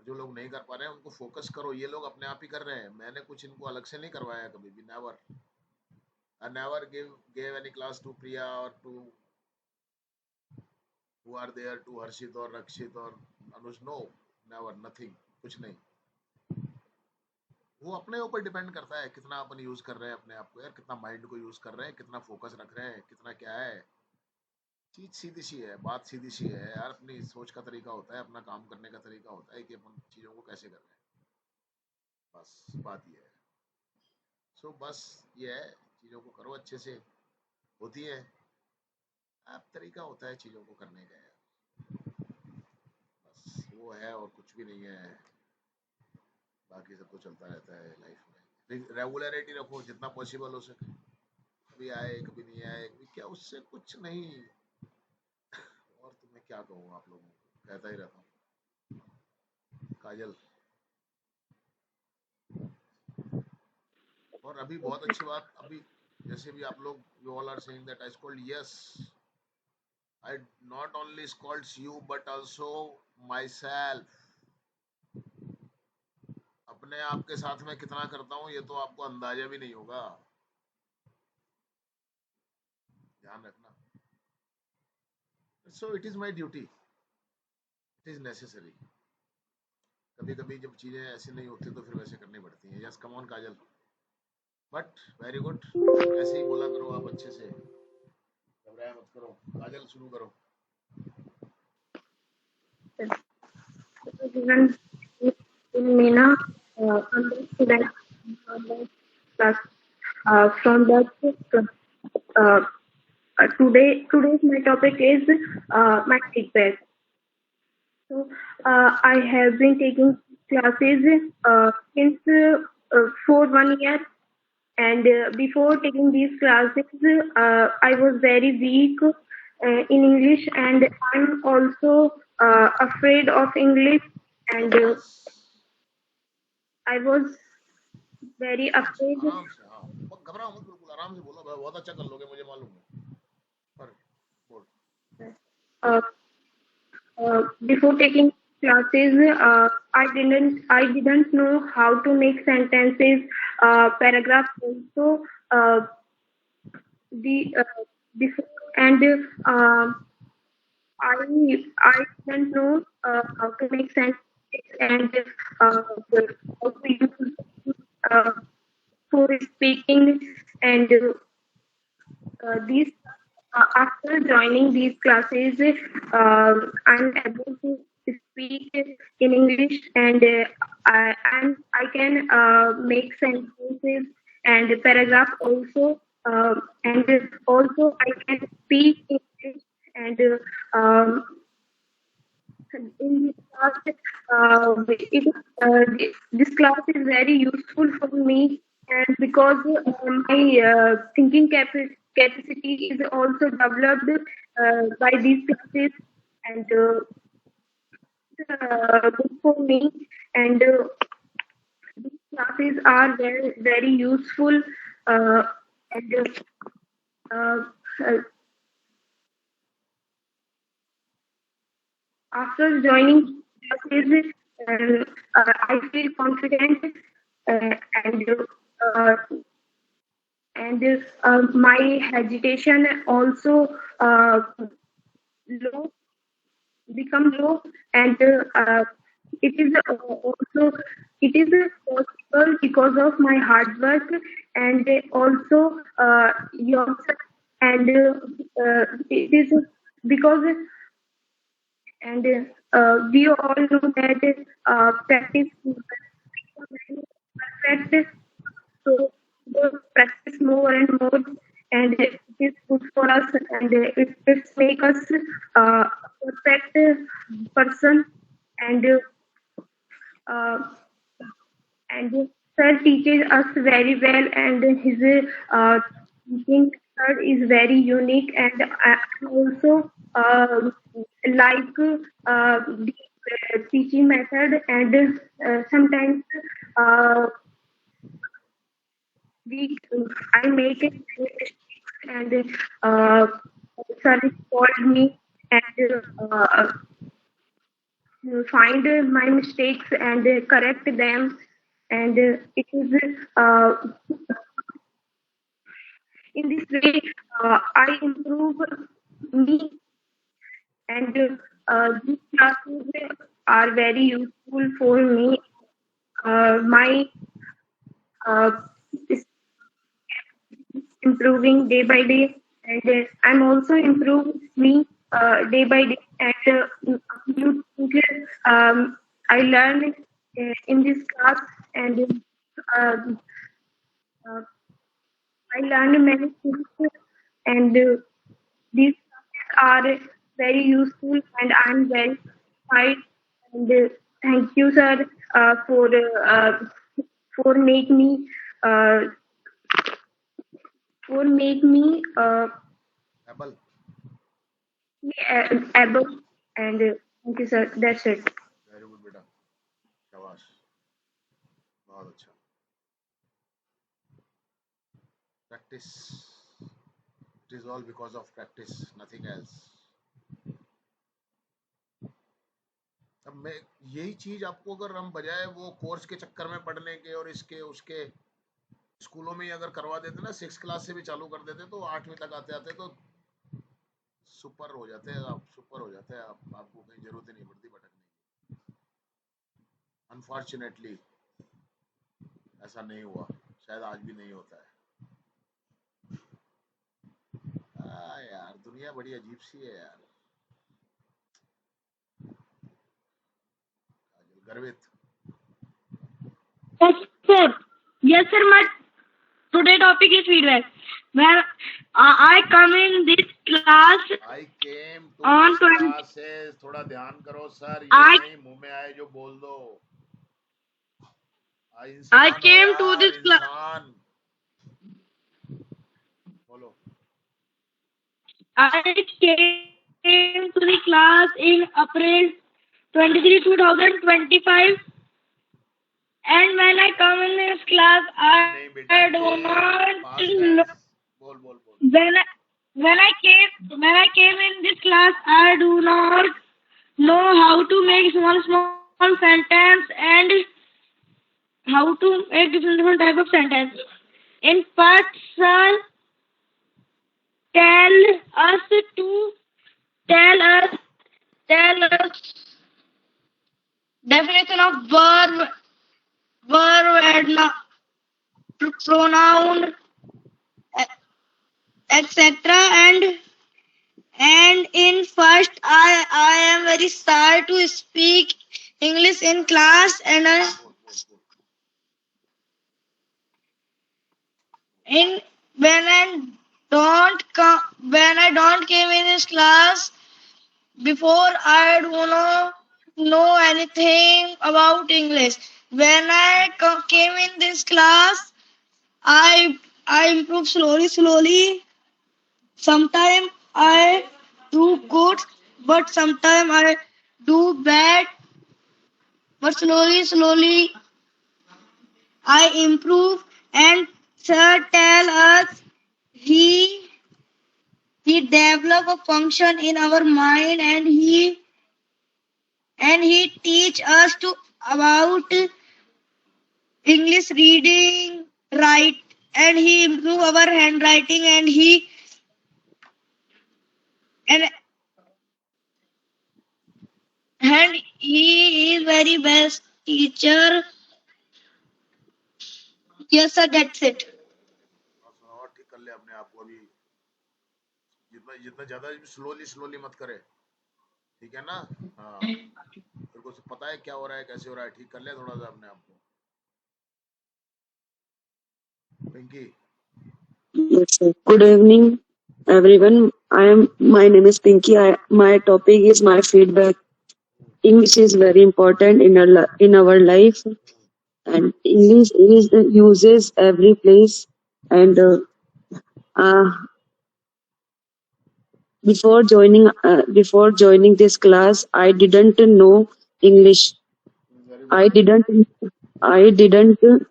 जो लोग नहीं कर पा रहे हैं उनको फोकस करो. ये लोग अपने आप ही कर रहे हैं. मैंने कुछ इनको अलग से नहीं करवाया कभी भी. Never. I never gave any class to Priya or to who are there, to Harshit or Rakshit or Anush. No, never, nothing. कुछ नहीं. वो अपने ऊपर डिपेंड करता है कितना अपन यूज कर रहे हैं अपने आप को यार, कितना माइंड को यूज कर रहे हैं, कितना फोकस रख रहे हैं, कितना क्या है. चीज सीधी सी है, बात सीधी सी है यार. अपनी सोच का तरीका होता है, अपना काम करने का तरीका होता है कि अपन चीजों को कैसे कर रहे हैं. बस बात ये है. सो बस ये है, चीजों को करो अच्छे से. होती है अब तरीका होता है चीजों को करने का यार. बस वो है और कुछ भी नहीं है. बाकी सब तो चलता रहता है लाइफ में. रेगुलरिटी रखो जितना पॉसिबल हो सके. कभी आए कभी नहीं आए, कभी क्या, उससे कुछ नहीं. क्या कहूँ आप लोगों को, कहता ही रहता हूँ। काजल, और अभी बहुत अच्छी बात, अभी जैसे भी आप लोग you all are saying that I scold, yes, I not only scolds you but also myself. अपने आप के साथ में कितना करता हूँ ये तो आपको अंदाजा भी नहीं होगा, ध्यान रखना। So it is my duty, it is necessary. कभी कभी जब चीजें ऐसी नहीं होती तो फिर वैसे करनी पड़ती हैं। Yes, come on Kajal, but very good, ऐसे ही बोला करो आप अच्छे से, घबराया मत करो। काजल शुरू करो। Everyone, Meena, I'm the student from the class from the uh, today's my topic is my feedback. So I have been taking classes since for 1 year, and before taking these classes, I was very weak in English, and I'm also afraid of English, and I was very आराम से, afraid. आराम से, हाँ, घबराओ मत, बिल्कुल आराम से बोलो, बहुत अच्छा कर लोगे, मुझे मालूम है, पर बोल। Uh, before taking classes, I didn't know how to make sentences, paragraphs also. The before and I didn't know how to make sentences and how to use uh, for speaking, and these after joining these classes, I'm able to speak in English, and I can make sentences and paragraph also, and also I can speak English, and in this class, this class is very useful for me, and because my thinking capacity is also developed by these classes, and good for me, and these classes are very useful, and uh, uh, after joining classes, I feel confident, uh, and uh, my hesitation also low become low, and it is also it is possible because of my hard work, and also yourself, and it is because, and we all know that practice perfect, so practice more and more, and it is good for us, and it make us a perfect person, and uh, and sir teaches us very well, and his teaching method is very unique, and I also like the teaching method, and sometimes uh, we I make it and sir called me, and find my mistakes and correct them, and it is in this way I improve me, and these classes are very useful for me. My uh, is improving day by day, and I'm also improving me day by day, and new things I learn in this class, and uh, uh, I learned many things, and these classes are very useful, and I'm very satisfied. And thank you, sir, for make me uh, for make me Apple, able And thank you, sir. That's it. Very good बेटा, शाबाश, बहुत अच्छा. Practice. It is all because of practice, nothing else. अब मैं यही चीज आपको अगर हम बजाय वो कोर्स के चक्कर में पढ़ने के और इसके उसके स्कूलों में ही अगर करवा देते ना, 6 क्लास से भी चालू कर देते तो 8वीं तक आते आते तो सुपर हो जाते हैं आप, सुपर हो जाते हैं आप, आपको कहीं जरूरत ही नहीं पड़ती भटकने की. अनफॉर्चुनेटली ऐसा नहीं हुआ, शायद आज भी नहीं होता है. यार दुनिया बड़ी अजीब सी है यार. गर्वित. Yes, sir. Yes, sir. My today topic is feedback. When I come in this class I came to on this 20. classes. थोड़ा ध्यान करो सर, ये I नहीं मुंह में आए जो बोल दो. I इंसान हो came to यार, this class. इंसान. बोलो. I came to the class in April 23, 2025. And when I come in this class, नहीं बेटा, I do came not past know. tense. बोल बोल बोल. When I came in this class, I do not know how to make small sentence and how to make different type of sentence. In part, sir tell us to tell us definition of verb and pronoun, etc. And in first, I am very shy to speak English in class, and in when I don't came in this class before, I do not know anything about English. When I came in this class, I improve slowly. Sometimes I do good, but sometimes I do bad. But slowly I improve. And sir tell us he develop a function in our mind, and he teach us to about English reading, write, and he improve our handwriting, and he is very best teacher. Yes, sir. That's it. और ठीक कर ले अपने आप को अभी. जितना जितना ज्यादा स्लोली मत करे, ठीक है ना. हाँ, तेरे को पता है क्या हो रहा है, कैसे हो रहा है, ठीक कर ले थोड़ा सा अपने आप को. Pinky. Yes, sir. Good evening, everyone. My name is Pinky. My topic is my feedback. English is very important in our life, and English is uses every place. And uh, before joining this class, I didn't know English. I didn't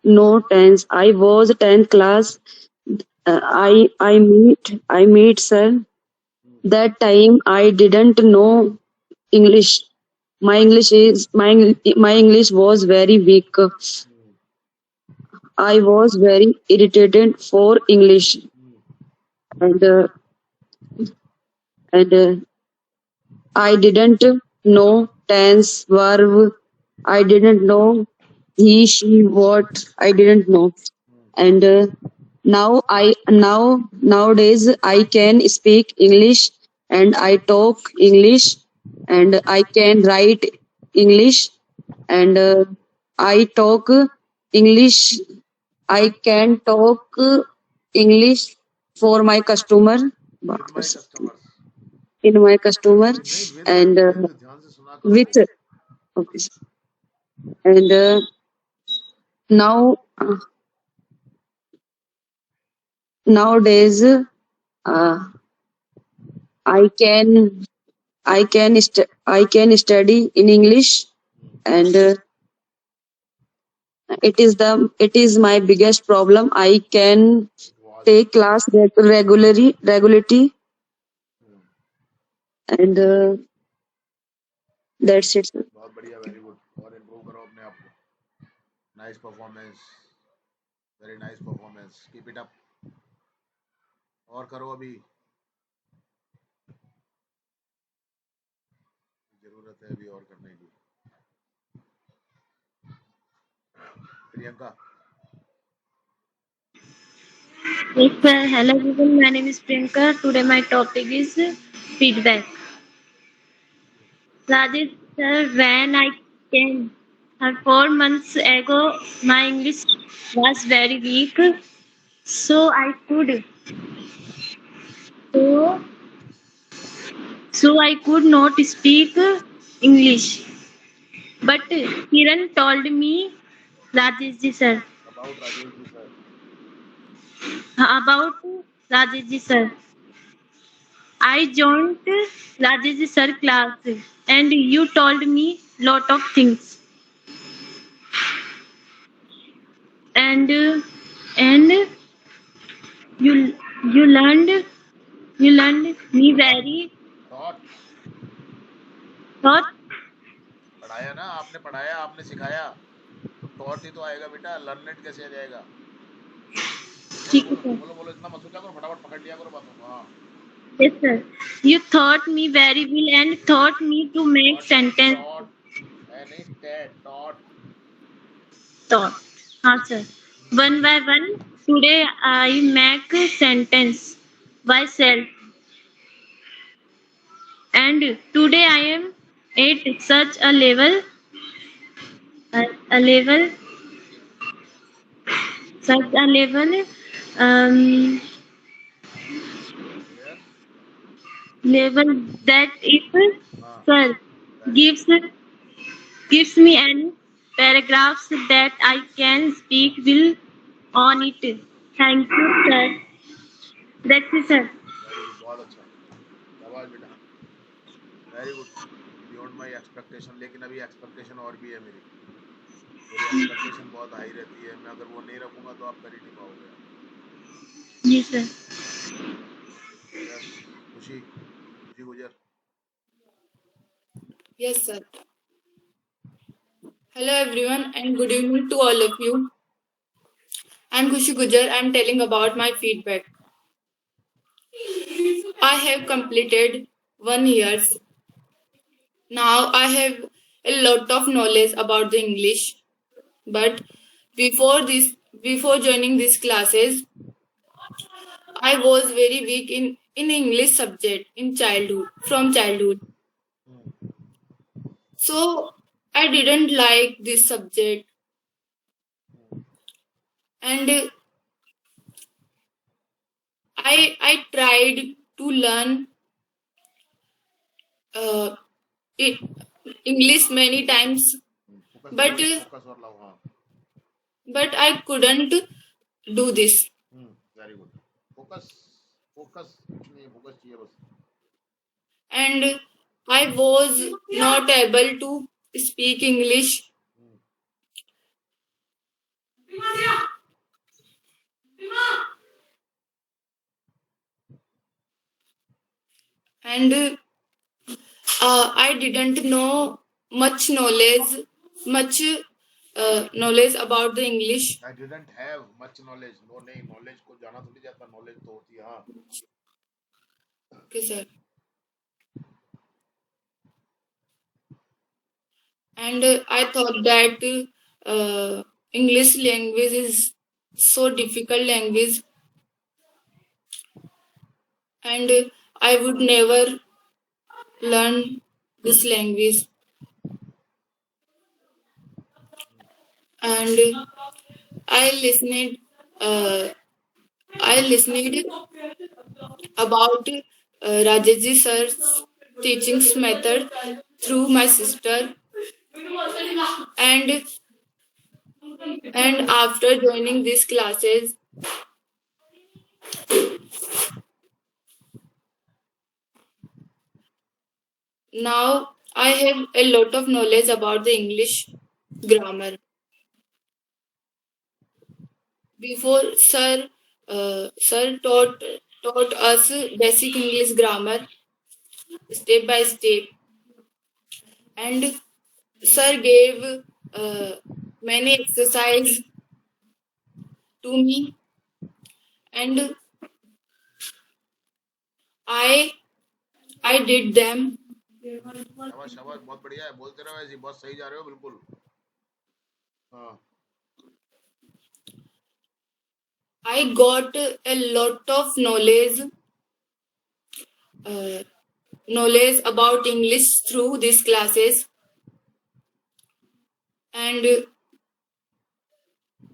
know tense. I was 10th class. I meet sir. That time I didn't know English. My English was very weak. I was very irritated for English, and I didn't know tense, verb. I didn't know he, she, what. I didn't know, and nowadays I can speak English, and I talk English, and I can write English, and I talk English. I can talk English for my customer, With my customers. in my customer, नहीं, and ध्यान से सुना करो. with okay, sir. And now nowadays I can I can study in English, and it is my biggest problem. I can Was. take class regularly, and that's it, sir. बहुत बढ़िया, very good. और improve करो अपने आप को। Nice performance, very nice performance, keep it up. और करो अभी, जरूरत है अभी और करने की। Priyanka. Yes, sir. Hello everyone. My name is Priyanka. Today my topic is feedback. Rajesh sir, when I came 4 months ago, my English was very weak, so so I could not speak English. But Kiran told me, Rajesh ji sir, about Rajesh ji sir. about Rajesh ji sir. I joined Rajesh sir class and you told me lot of things and and you you learned me very thought. thought. पढ़ाया ना आपने, पढ़ाया आपने, सिखाया तो thought ही तो आएगा बेटा, लर्नेट कैसे आ जाएगा? बोलो ठीक है बोलो सर। बोलो बोलो, इतना मत सोचा करो, फटाफट पकड़ लिया करो बातों को। हाँ। Yes sir. You taught me very well and taught me to make sentence. Thought नहीं, थॉट। Thought. हाँ sir. One by one. Today I make sentence myself. And today I am at such a level, a level, such a level, um, Clear? level that if हाँ। sir gives gives me any paragraphs that I can speak will on it. Thank you, sir. That's it, sir. Very good, बहुत अच्छा, शाबाश बेटा, very good, beyond my expectation. लेकिन अभी expectation और भी है मेरी एक्सपेक्टेशन बहुत हाई रहती है। मैं अगर वो नहीं रखूंगा तो आप कर ही नहीं पाओगे। जी सर। यस, खुशी, खुशी गुजर। Yes, sir. Hello, everyone, and good evening to all of you. I'm Khushi Gujar. I'm telling about my feedback. I have completed 1 year. Now I have a lot of knowledge about the English. But before this, before joining these classes, I was very weak in English subject in childhood, from childhood. So I didn't like this subject, and I tried to learn uh, it, English many times, but focus और लाओ। हाँ, but I couldn't do this. Very good, focus, focus कुछ नहीं, focus चाहिए बस। And I was not able to speak English. And I didn't know much knowledge about the English. I didn't have much knowledge. No, नहीं, knowledge को जाना थोड़ी जाता, knowledge तो होती है। हाँ। Okay, sir. And I thought that English language is so difficult language, and I would never learn this language. And I listened. I listened about Rajesh sir's teachings method through my sister, and after joining these classes, Now I have a lot of knowledge about the English grammar. Before sir taught us basic English grammar step by step, and sir gave many exercise to me, and I did them. शाबाश शाबाश, बहुत बढ़िया है, बोलते रहो ऐसे, बहुत सही जा रहे हो बिल्कुल। हाँ I got a lot of knowledge about English through these classes, and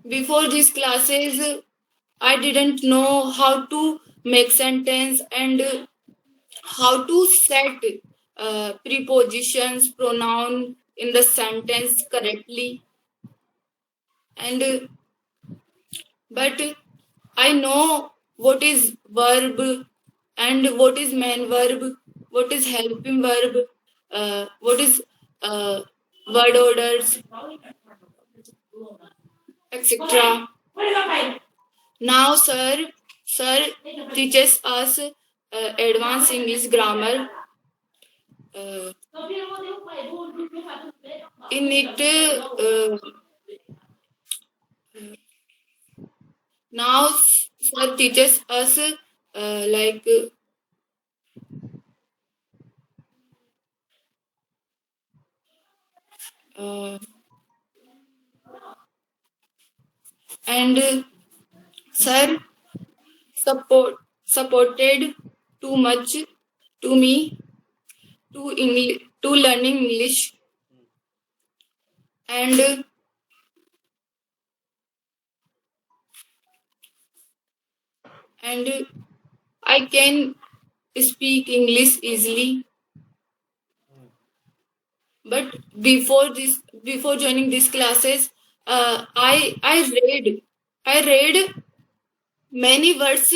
before these classes I didn't know how to make sentence and how to set prepositions, pronoun in the sentence correctly, and but I know what is verb and what is main verb, what is helping verb, what is word orders, etc. Now sir teaches us advanced English grammar. In it, now sir teaches us like and sir supported too much to me to learning English, and I can speak English easily. But before joining these classes, I read many words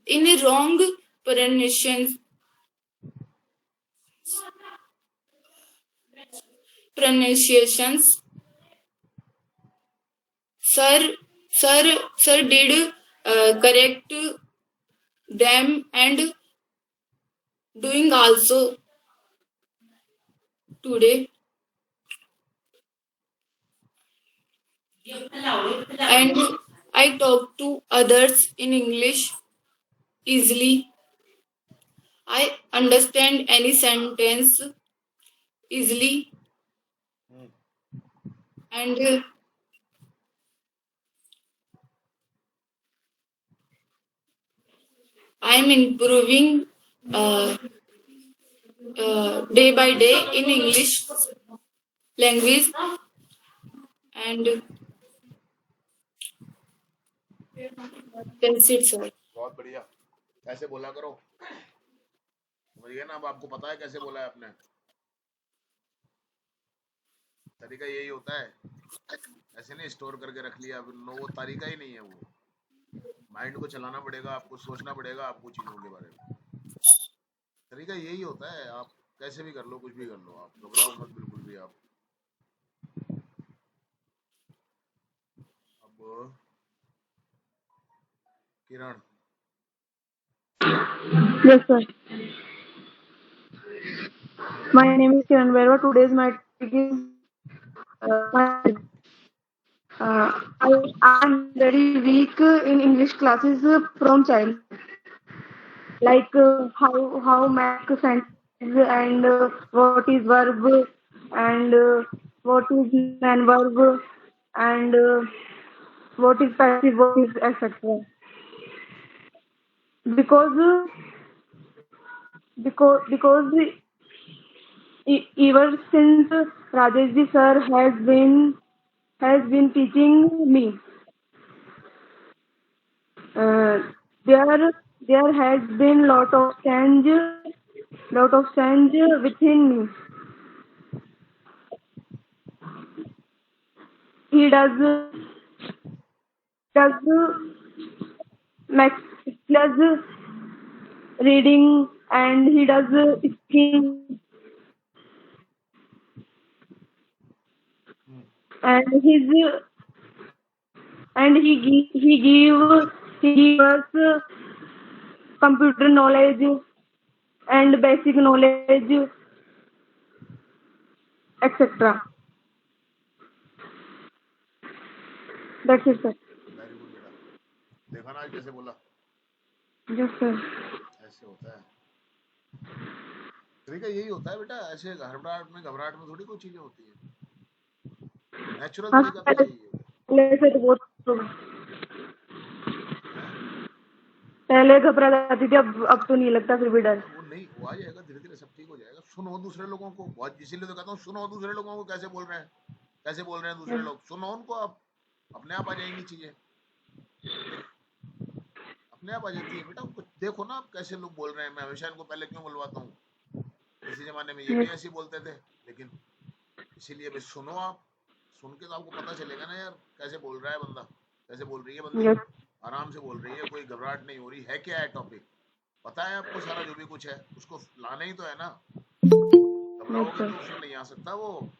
in a wrong pronunciations. Sir did correct them and doing also today, and I talk to others in English easily. I understand any sentence easily, and I am improving day by day in English language, and that's it, sir. बहुत बढ़िया, ऐसे बोला करो, समझ गए ना? अब आपको पता है कैसे बोला है आपने, तरीका यही होता है, ऐसे नहीं स्टोर करके रख लिया, वो तरीका ही नहीं है, वो माइंड को चलाना पड़ेगा, आपको सोचना पड़ेगा आपको चीज़ों के बारे में, तरीका यही होता है। आप कैसे भी कर लो, कुछ भी कर लो, आप घबराओ मत बिल्कुल भी। आप अब किरण, Yes, sir. My name is Kiran Verma. Today's my topic is I am very weak in English classes from child. Like how make sentence and what is verb and what is noun verb and what is passive voice, etc. Because because ever since Rajesh ji sir has been teaching me, there has been lot of change within me. He max does reading and he does speaking and he give us computer knowledge and basic knowledge, etc. That's it, sir. Very good बेटा, देखा ना आज कैसे बोला, Yes, sir. ऐसे होता है। ठीक है, यही होता है बेटा, ऐसे घबराहट में थोड़ी कोई चीजें होती है, नेचुरल हाँ, तरीका तो यही है। पहले से तो बहुत पहले घबरा जाती थी, अब तो नहीं लगता फिर भी डर। वो नहीं, वो आ जाएगा धीरे धीरे, सब ठीक हो जाएगा। सुनो दूसरे लोगों को, बहुत इसीलिए तो कहता हूँ सुनो दूसरे लोगों को कैसे बोल रहे हैं, कैसे बोल रहे हैं दूसरे लोग, सुनो उनको, आप अपने आप आ जाएंगी चीजें, अपने आप आ जाती है बेटा। उनको देखो ना आप कैसे लोग बोल रहे हैं, मैं हमेशा इनको पहले क्यों बुलवाता हूँ, किसी जमाने में ये भी ऐसे बोलते थे, लेकिन इसीलिए भी सुनो, आप सुन के तो आपको पता चलेगा ना यार कैसे बोल रहा है बंदा, कैसे बोल रही है बंदी, आराम से बोल रही है, कोई घबराहट नहीं हो रही है। क्या है टॉपिक पता है आपको, सारा जो भी कुछ है उसको लाना ही तो है ना, घबराओगे तो उसमें नहीं आ सकता, वो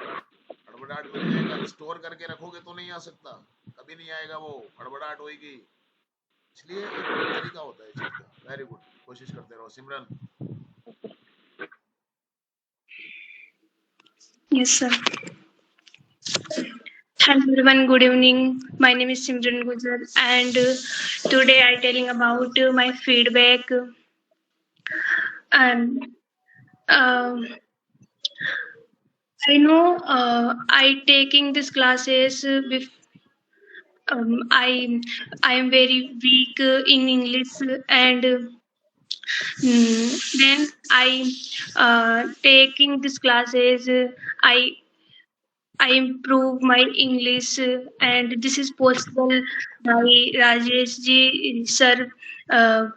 हड़बड़ाहट में जाएगा, स्टोर करके रखोगे तो नहीं आ सकता, कभी नहीं आएगा, वो हड़बड़ाहट होगी। इसलिए एक तरीका होता है चीज का। वेरी गुड, कोशिश करते रहो। सिमरन। Yes, sir. Hello everyone, good evening. My name is Simran Gujar and today I telling about my feedback and I know I taking these classes I am very weak in English and then I taking these classes I improve my English and this is possible by Rajesh ji sir uh,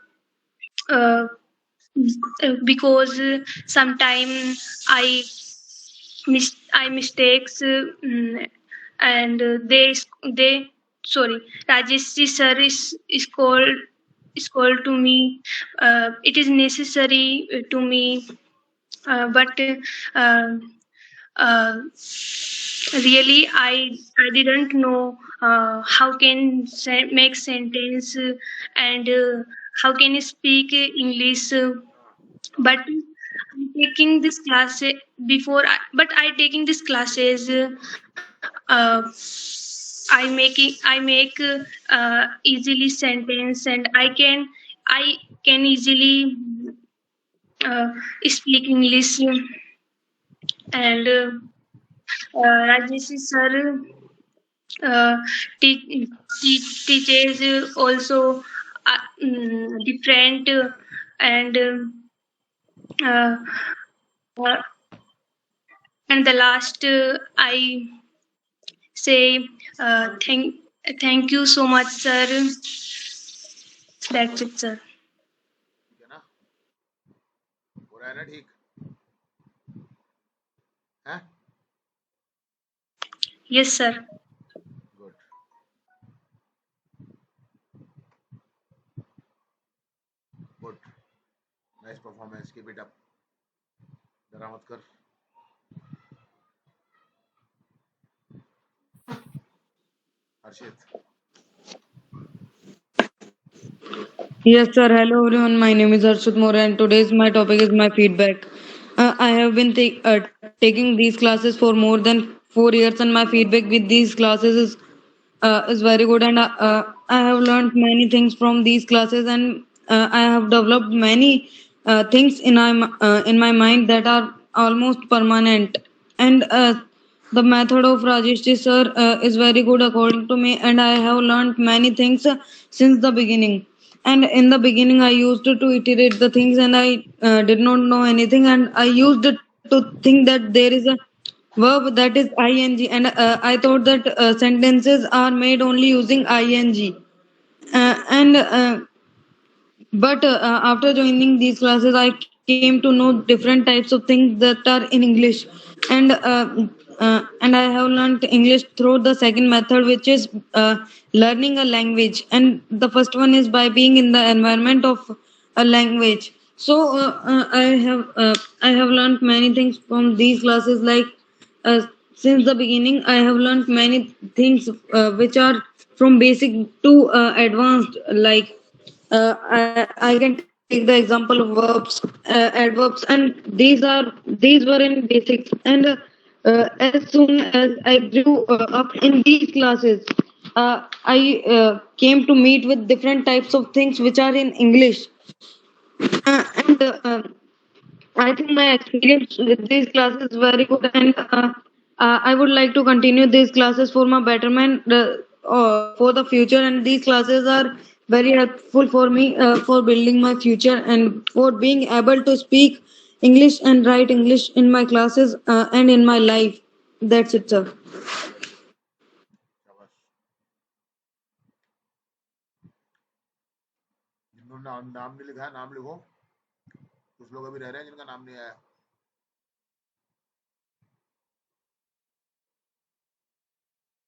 because sometime I I mistakes and they sorry Rajesh ji sir is called to me. It is necessary to me, but uh, really I didn't know how can make sentence and how can I speak English. But I'm taking this class but I taking this classes. Uh, I make easily sentence and I can easily speak English and Rajesh sir teaches also different and uh, uh, and the last I say thank you so much sir. That's it sir. ठीक है ना, हो रहा है ना ठीक है? Yes sir. Good, good, nice performance, keep it up, डरा मत कर। हर्षित। Yes, sir. Hello, everyone. My name is Harshit More, and today's my topic is my feedback. I have been taking these classes for more than 4 years, and my feedback with these classes is very good. And I have learned many things from these classes, and I have developed many things in my mind that are almost permanent. And the method of Rajesh ji sir is very good according to me, and I have learned many things since the beginning. And in the beginning, I used to iterate the things, and I did not know anything, and I used to think that there is a verb that is ing, and I thought that sentences are made only using ing. And but after joining these classes, I came to know different types of things that are in English, and and I have learned English through the second method, which is learning a language. And the first one is by being in the environment of a language. So I have learned many things from these classes, like since the beginning, I have learned many things which are from basic to advanced. Like I can take the example of verbs, adverbs, and these were in basics. And as soon as I grew up in these classes, I came to meet with different types of things which are in English. And I think my experience with these classes is very good, and I would like to continue these classes for my betterment for the future. And these classes are very helpful for me for building my future and for being able to speak English and write English in my classes and in my life. That's it, sir. शाबाश। जिन्होंने नाम नहीं लिखा है नाम लिखो। कुछ लोग अभी रह रहे हैं जिनका नाम नहीं आया।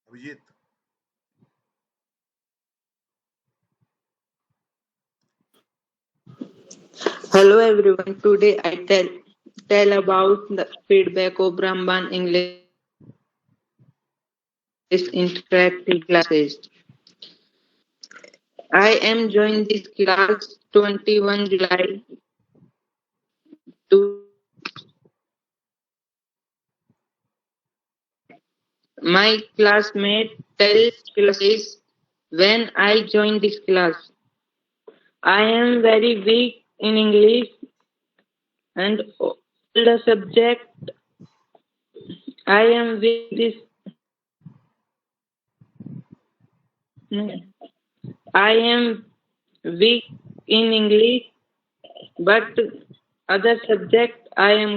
Abhijit. Hello everyone. Today I tell about the feedback of Brahman English interactive classes. I am joining this class 21 July to my classmate tell classes when I joined this class. I am very weak in English and all the subject I am weak this I am weak in English, but other subject I am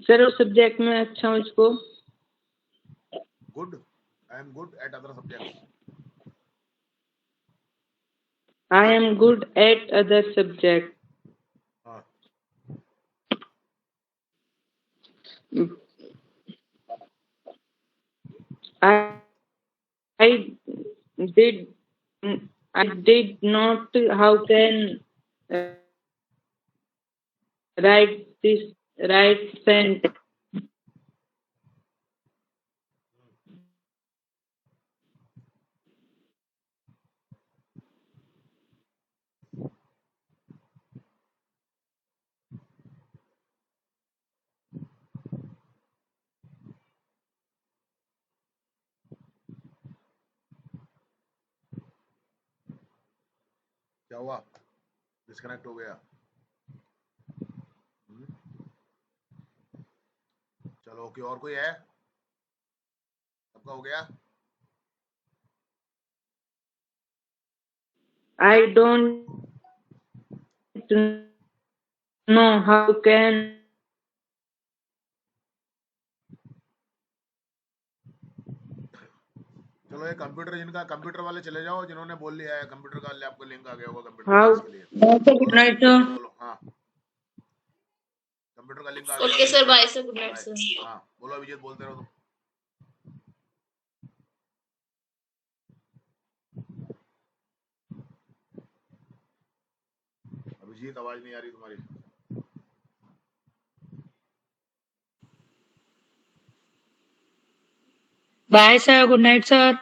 sir उस subject में अच्छा हूँ इसको Good. I am good at other subjects. I am good at other subject. हाँ। I did I did not how can write this right sentence. क्या हुआ? Disconnect हो गया। चलो ओके, और कोई है? सबका हो गया? I don't know how can चलो ये कंप्यूटर जिनका कंप्यूटर वाले चले जाओ, जिन्होंने बोल लिया है कंप्यूटर का आपको लिंक आ गया होगा कंप्यूटर how क्लास के लिए। Good night, sir. बोलो हाँ, कंप्यूटर का लिंक आ गया ओके होगा, sir, link by pay. Sir, good night bye. Sir. हाँ बोलो अभिजीत, बोलते रहो तुम। अभिजीत आवाज नहीं आ रही तुम्हारी। Bye, sir. Good night, sir.